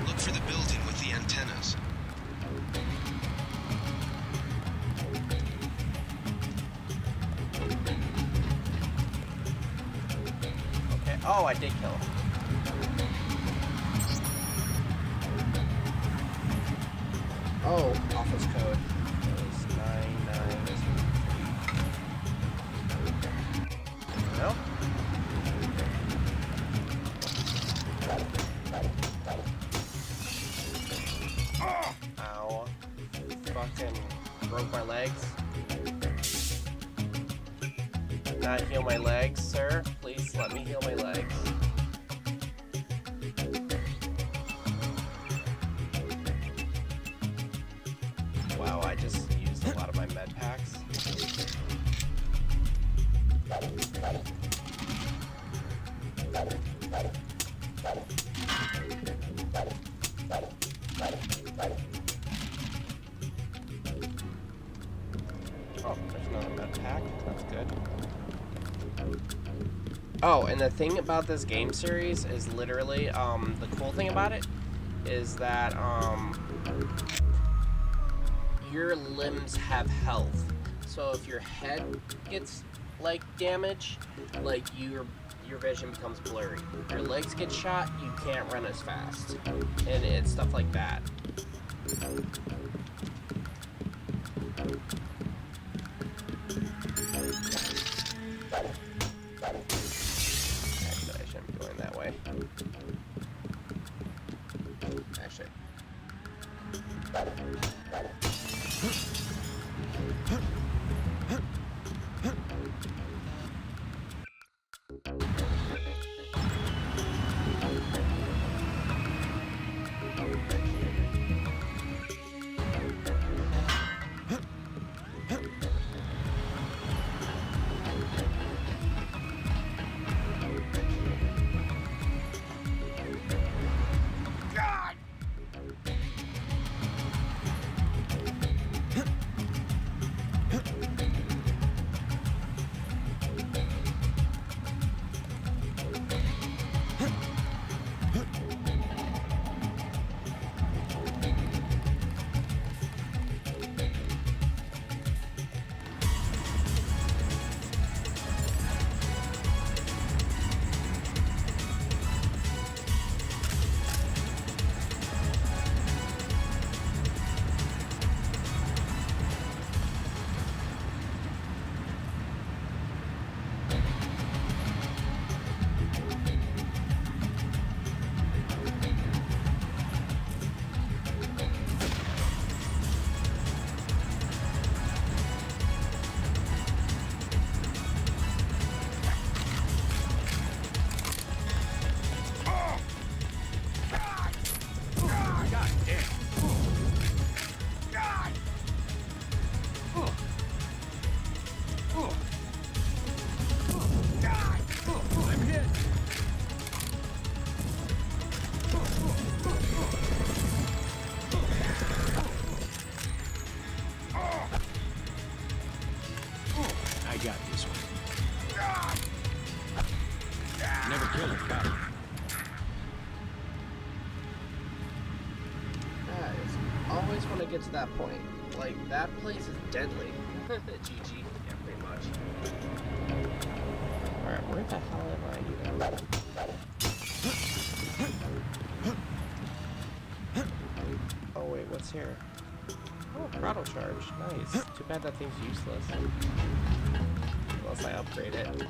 Look for the building with the antennas. Oh, I did kill him. Oh, office code. It was 99. No? Ow. Fucking broke my legs. Not heal my legs, sir. Please let me heal my legs. Wow, I just used a lot of my med packs. Oh, and the thing about this game series is literally, the cool thing about it is that, your limbs have health. So if your head gets, like, damaged, like, your vision becomes blurry. Your legs get shot, you can't run as fast. And it's stuff like that. Actually, I shouldn't be going that way. Actually. Always want to get to that point. Like, that place is deadly. GG. Yeah, pretty much. Alright, where the hell am I even? Oh, wait, what's here? Oh, throttle charge. Nice. Too bad that thing's useless. Unless I upgrade it.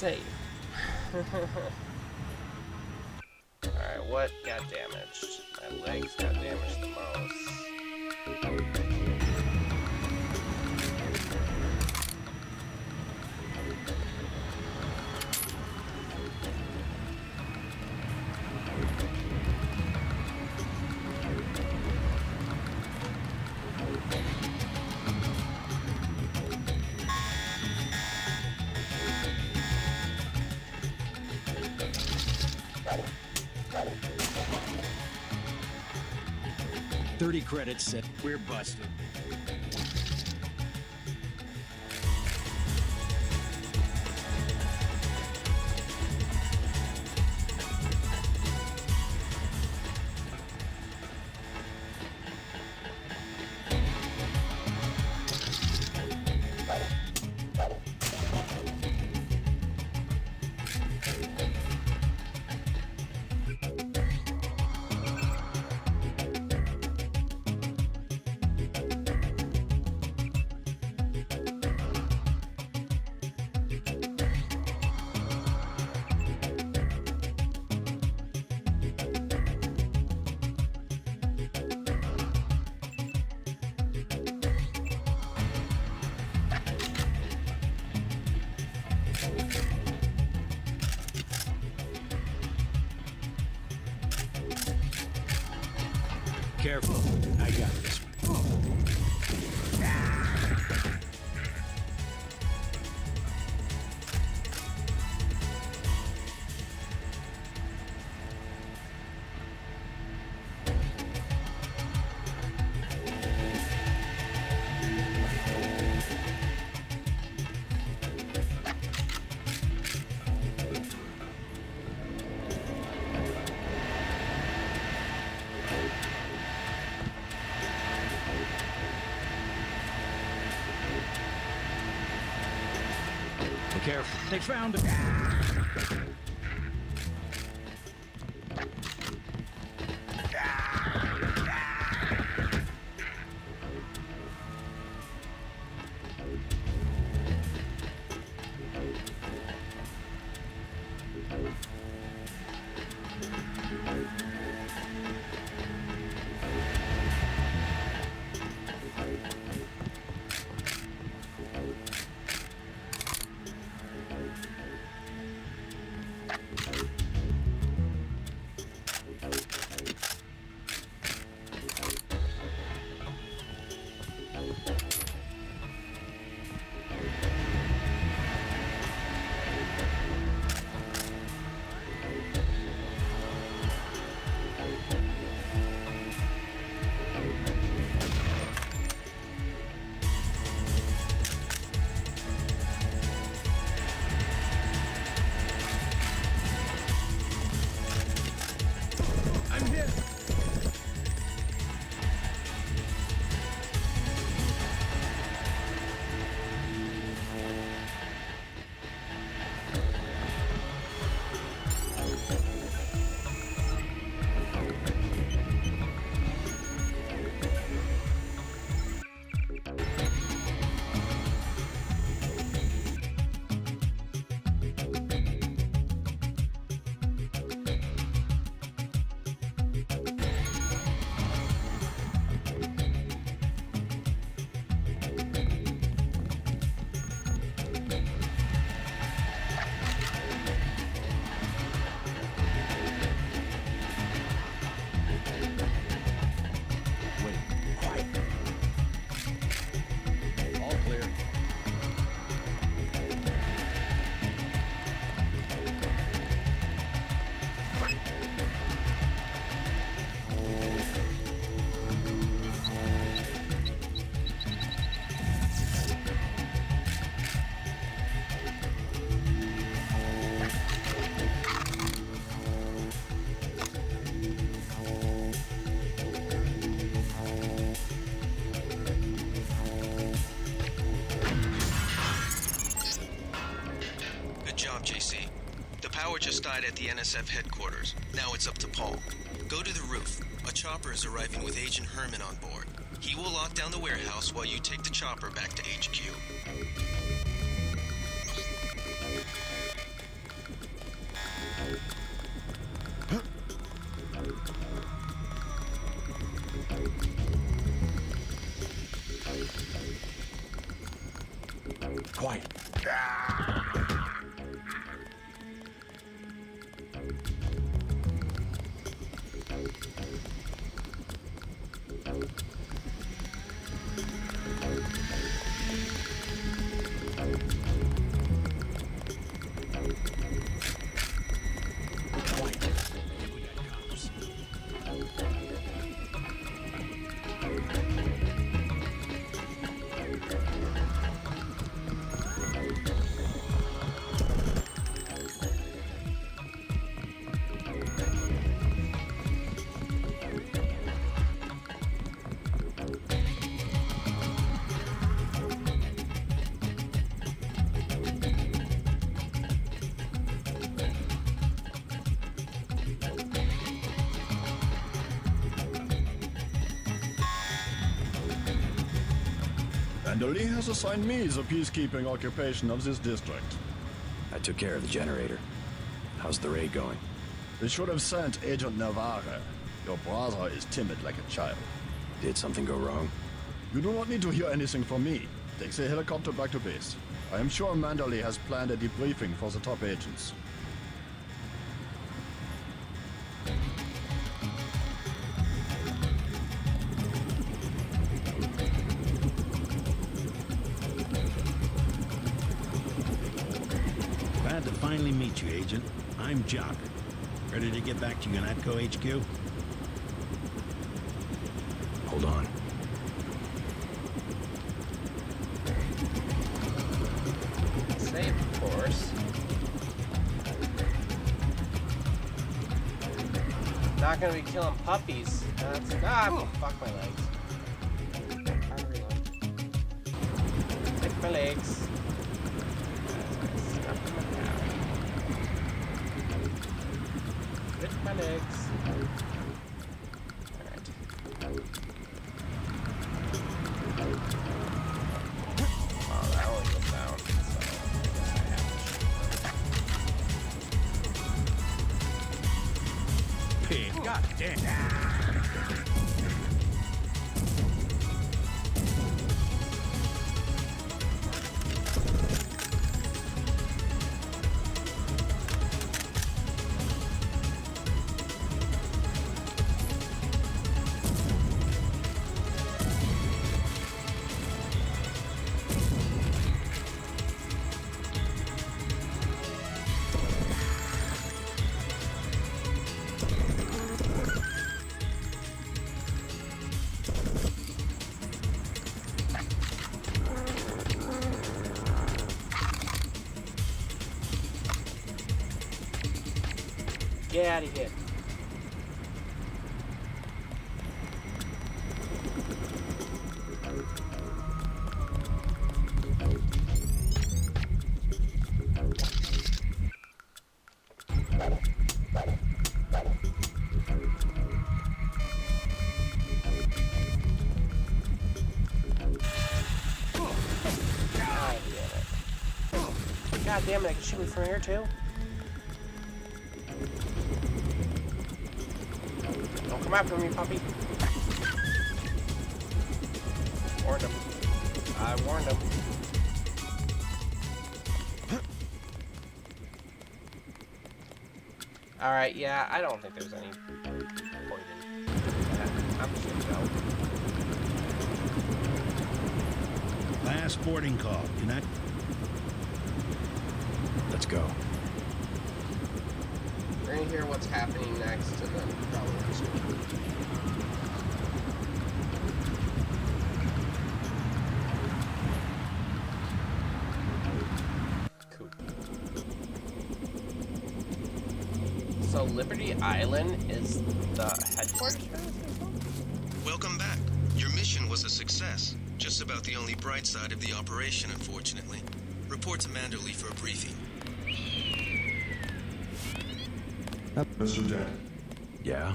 save. Alright, what got damaged? My legs got damaged the most. $30 credits set. We're busted. Careful. I got this one. Careful. They found it. JC. The power just died at the NSF headquarters. Now it's up to Paul. Go to the roof. A chopper is arriving with Agent Herman on board. He will lock down the warehouse while you take the chopper back to HQ. quiet. Manderly has assigned me the peacekeeping occupation of this district. I took care of the generator. How's the raid going? We should have sent Agent Navarre. Your brother is timid like a child. Did something go wrong? You do not need to hear anything from me. Take the helicopter back to base. I am sure Manderly has planned a debriefing for the top agents. Glad to finally meet you, Agent. I'm Jock. Ready to get back to UNATCO HQ? Hold on. Save, of course. Not gonna be killing puppies. That's fuck my legs. Trying to reload. Hit my legs. Hit my legs. Alright. Oh, that only goes down. Pig, god damn. Get out of here. God damn it, I can shoot me from here too? Don't come after me, puppy. Warned him. I warned him. Alright, yeah, I don't think there's any point in that. I'm just gonna go. Last boarding call. Let's go. We're gonna hear what's happening next, and then probably answer. Cool. So Liberty Island is the headquarters for this? Welcome back. Your mission was a success. Just about the only bright side of the operation, unfortunately. Report to Manderly for a briefing. Mr. Dent. Yeah?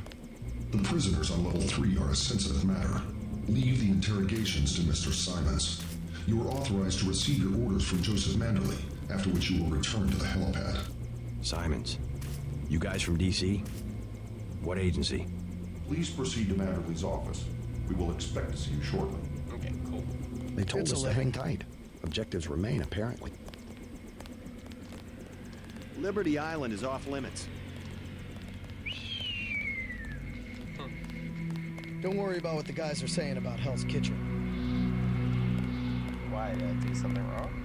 The prisoners on level 3 are a sensitive matter. Leave the interrogations to Mr. Simons. You are authorized to receive your orders from Joseph Manderly, after which you will return to the helipad. Simons. You guys from DC? What agency? Please proceed to Manderly's office. We will expect to see you shortly. Okay, cool. They told us to hang tight. Objectives remain, apparently. Liberty Island is off limits. Don't worry about what the guys are saying about Hell's Kitchen. Why, did I do something wrong?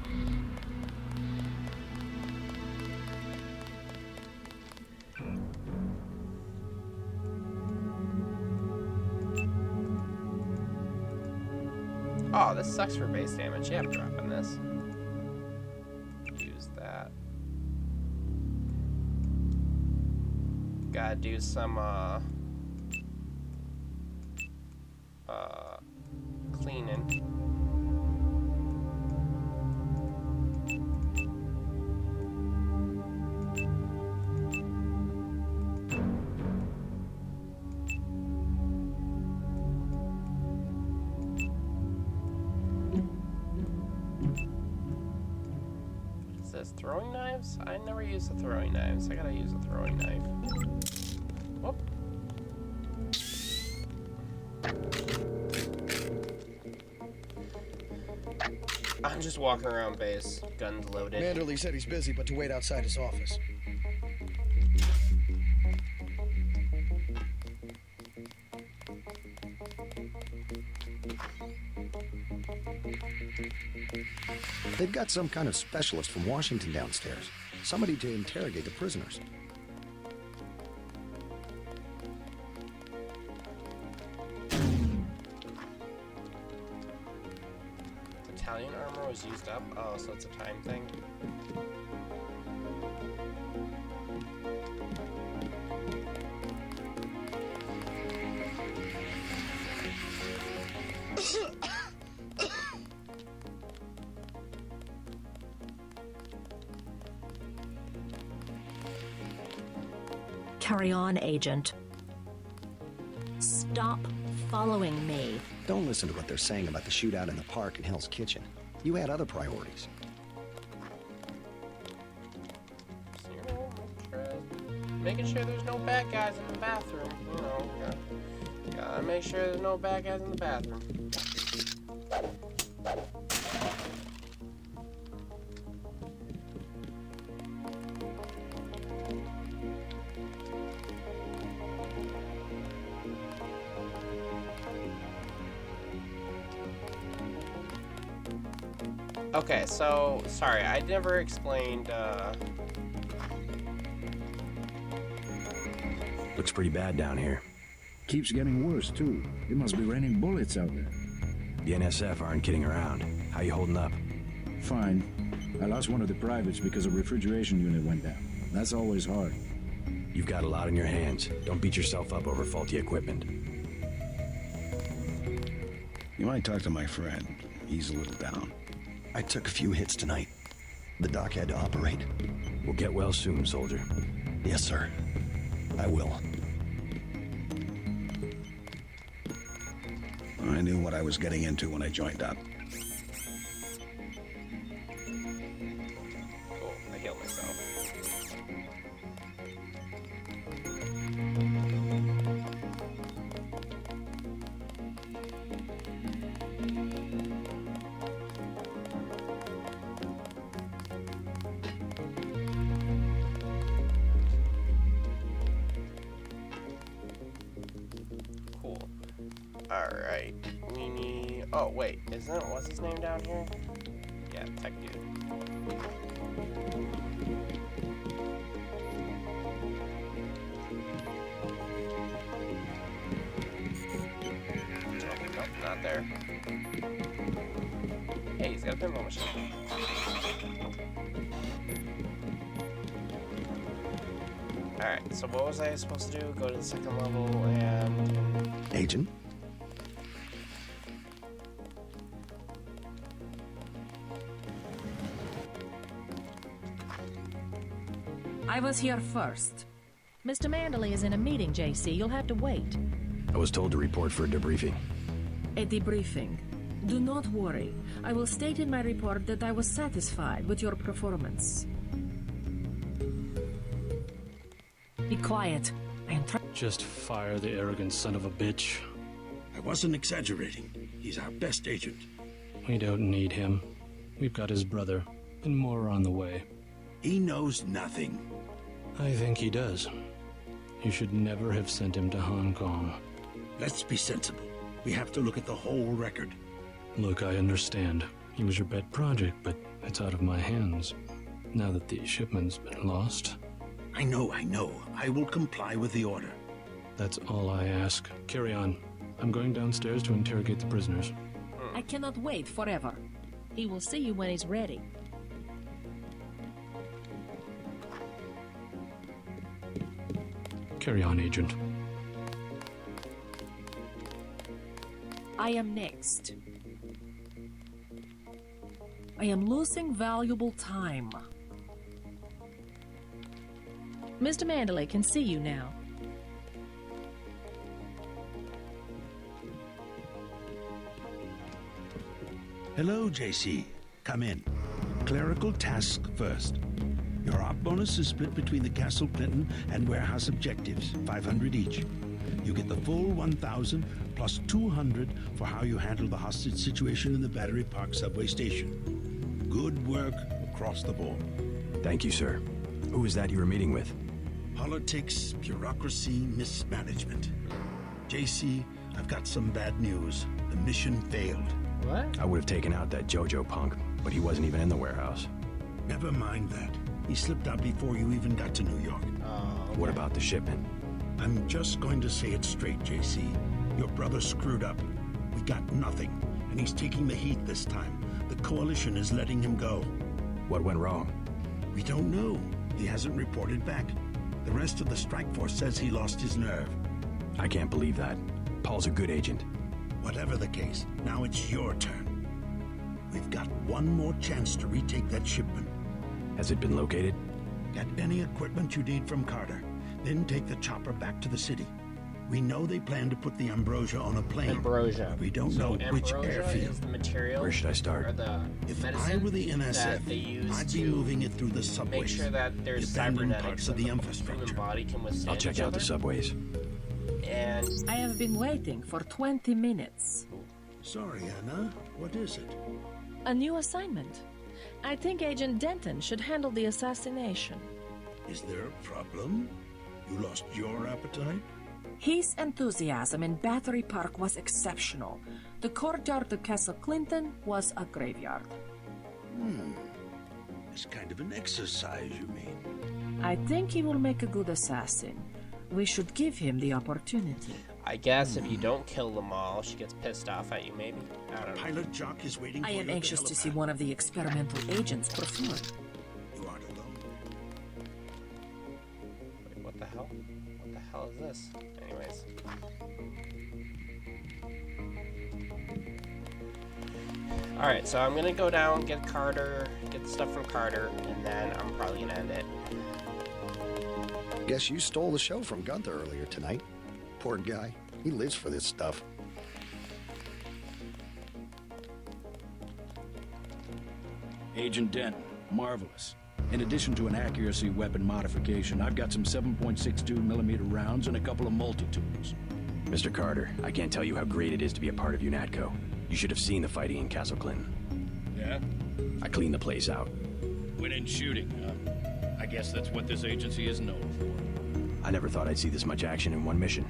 Oh, this sucks for base damage. Yeah, I'm dropping this. Use that. Gotta do some, cleaning. Throwing knives? I never use the throwing knives. I gotta use a throwing knife. Whoop. I'm just walking around base, guns loaded. Manderley said he's busy, but to wait outside his office. They've got some kind of specialist from Washington downstairs. Somebody to interrogate the prisoners. Italian armor was used up. Oh, so it's a time thing. Carry on, Agent. Stop following me. Don't listen to what they're saying about the shootout in the park and Hell's Kitchen. You had other priorities. Making sure there's no bad guys in the bathroom. You know, gotta make sure there's no bad guys in the bathroom. Okay, so, sorry, I never explained, Looks pretty bad down here. Keeps getting worse, too. It must be raining bullets out there. The NSF aren't kidding around. How you holding up? Fine. I lost one of the privates because a refrigeration unit went down. That's always hard. You've got a lot on your hands. Don't beat yourself up over faulty equipment. You might talk to my friend. He's a little down. I took a few hits tonight. The doc had to operate. We'll get well soon, soldier. Yes, sir. I will. I knew what I was getting into when I joined up. Cool, I healed myself. Alright, we need... Oh, wait, isn't it... What's his name down here? Yeah, tech dude. Oh, nope, not there. Hey, he's got a pinball machine. Alright, so what was I supposed to do? Go to the second level and... Agent? I was here first. Mr. Manderley is in a meeting, JC. You'll have to wait. I was told to report for a debriefing. A debriefing. Do not worry. I will state in my report that I was satisfied with your performance. Be quiet. I am trying. Just fire the arrogant son of a bitch. I wasn't exaggerating. He's our best agent. We don't need him. We've got his brother, and more on the way. He knows nothing. I think he does. You should never have sent him to Hong Kong. Let's be sensible. We have to look at the whole record. Look, I understand. He was your pet project, but it's out of my hands. Now that the shipment's been lost. I know. I will comply with the order. That's all I ask. Carry on. I'm going downstairs to interrogate the prisoners. I cannot wait forever. He will see you when he's ready. Carry on, Agent. I am next. I am losing valuable time. Mr. Mandalay can see you now. Hello, JC. Come in. Clerical task first. Your op bonus is split between the Castle Clinton and warehouse objectives, 500 each. You get the full 1,000 plus 200 for how you handle the hostage situation in the Battery Park subway station. Good work across the board. Thank you, sir. Who was that you were meeting with? Politics, bureaucracy, mismanagement. JC, I've got some bad news. The mission failed. What? I would have taken out that JoJo punk, but he wasn't even in the warehouse. Never mind that. He slipped out before you even got to New York. Okay. What about the shipment? I'm just going to say it straight, JC. Your brother screwed up. We got nothing, and he's taking the heat this time. The Coalition is letting him go. What went wrong? We don't know. He hasn't reported back. The rest of the strike force says he lost his nerve. I can't believe that. Paul's a good agent. Whatever the case, now it's your turn. We've got one more chance to retake that shipment. Has it been located? Get any equipment you need from Carter. Then take the chopper back to the city. We know they plan to put the Ambrosia on a plane. Ambrosia. But we don't know which airfield. Is the material. Where should I start? Or the if medicine I were the that they NSF, use I'd be to moving it through the subways. make sure that there's the abandoned cybernetics parts of the human infrastructure. body can withstand I'll check each out the other. subways. And I have been waiting for 20 minutes. Sorry, Anna. What is it? A new assignment. I think Agent Denton should handle the assassination. Is there a problem? You lost your appetite? His enthusiasm in Battery Park was exceptional. The courtyard of Castle Clinton was a graveyard. It's kind of an exercise, you mean? I think he will make a good assassin. We should give him the opportunity. I guess if you don't kill them all, she gets pissed off at you, maybe? I don't know. Pilot Jock is waiting I for am you at anxious the to see helipad. one of the experimental agents perform. You aren't alone. Wait, what the hell? What the hell is this? Anyways. Alright, so I'm gonna go down, get Carter, get the stuff from Carter, and then I'm probably gonna end it. Guess you stole the show from Gunther earlier tonight. Poor guy. He lives for this stuff. Agent Denton, marvelous. In addition to an accuracy weapon modification, I've got some 7.62mm rounds and a couple of multi-tools. Mr. Carter, I can't tell you how great it is to be a part of UNATCO. You should have seen the fighting in Castle Clinton. Yeah? I cleaned the place out. Went in shooting, huh? I guess that's what this agency is known for. I never thought I'd see this much action in one mission.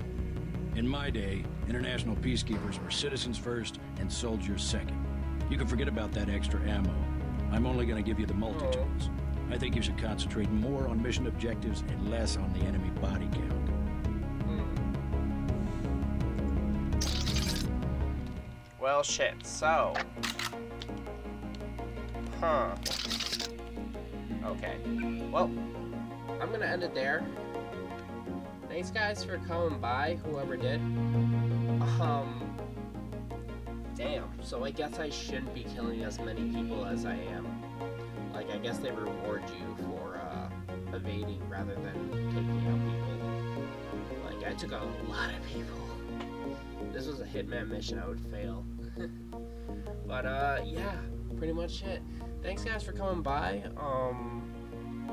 In my day, international peacekeepers were citizens first and soldiers second. You can forget about that extra ammo. I'm only going to give you the multi-tools. I think you should concentrate more on mission objectives and less on the enemy body count. Well, shit, so... Huh. Okay. Well, I'm gonna end it there. Thanks, guys, for coming by, whoever did. Damn, so I guess I shouldn't be killing as many people as I am. Like, I guess they reward you for, evading rather than taking out people. Like, I took out a lot of people. This was a hitman mission, I would fail. But, yeah, pretty much it. Thanks, guys, for coming by.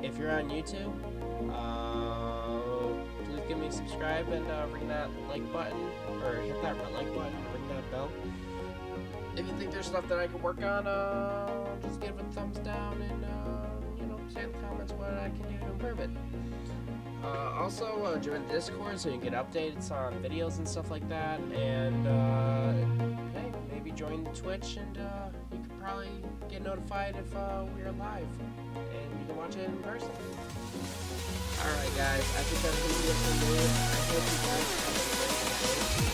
If you're on YouTube, please give me a subscribe and ring that like button, or hit that like button, ring that bell. if you think there's stuff that I can work on, just give it a thumbs down and, you know, say in the comments what I can do to improve it. Also, join the Discord so you can get updates on videos and stuff like that. And, hey, maybe join Twitch and, you can probably get notified if, we're live. And you can watch it in person. Alright, guys, I think that's the video for me. I hope you guys have a great day.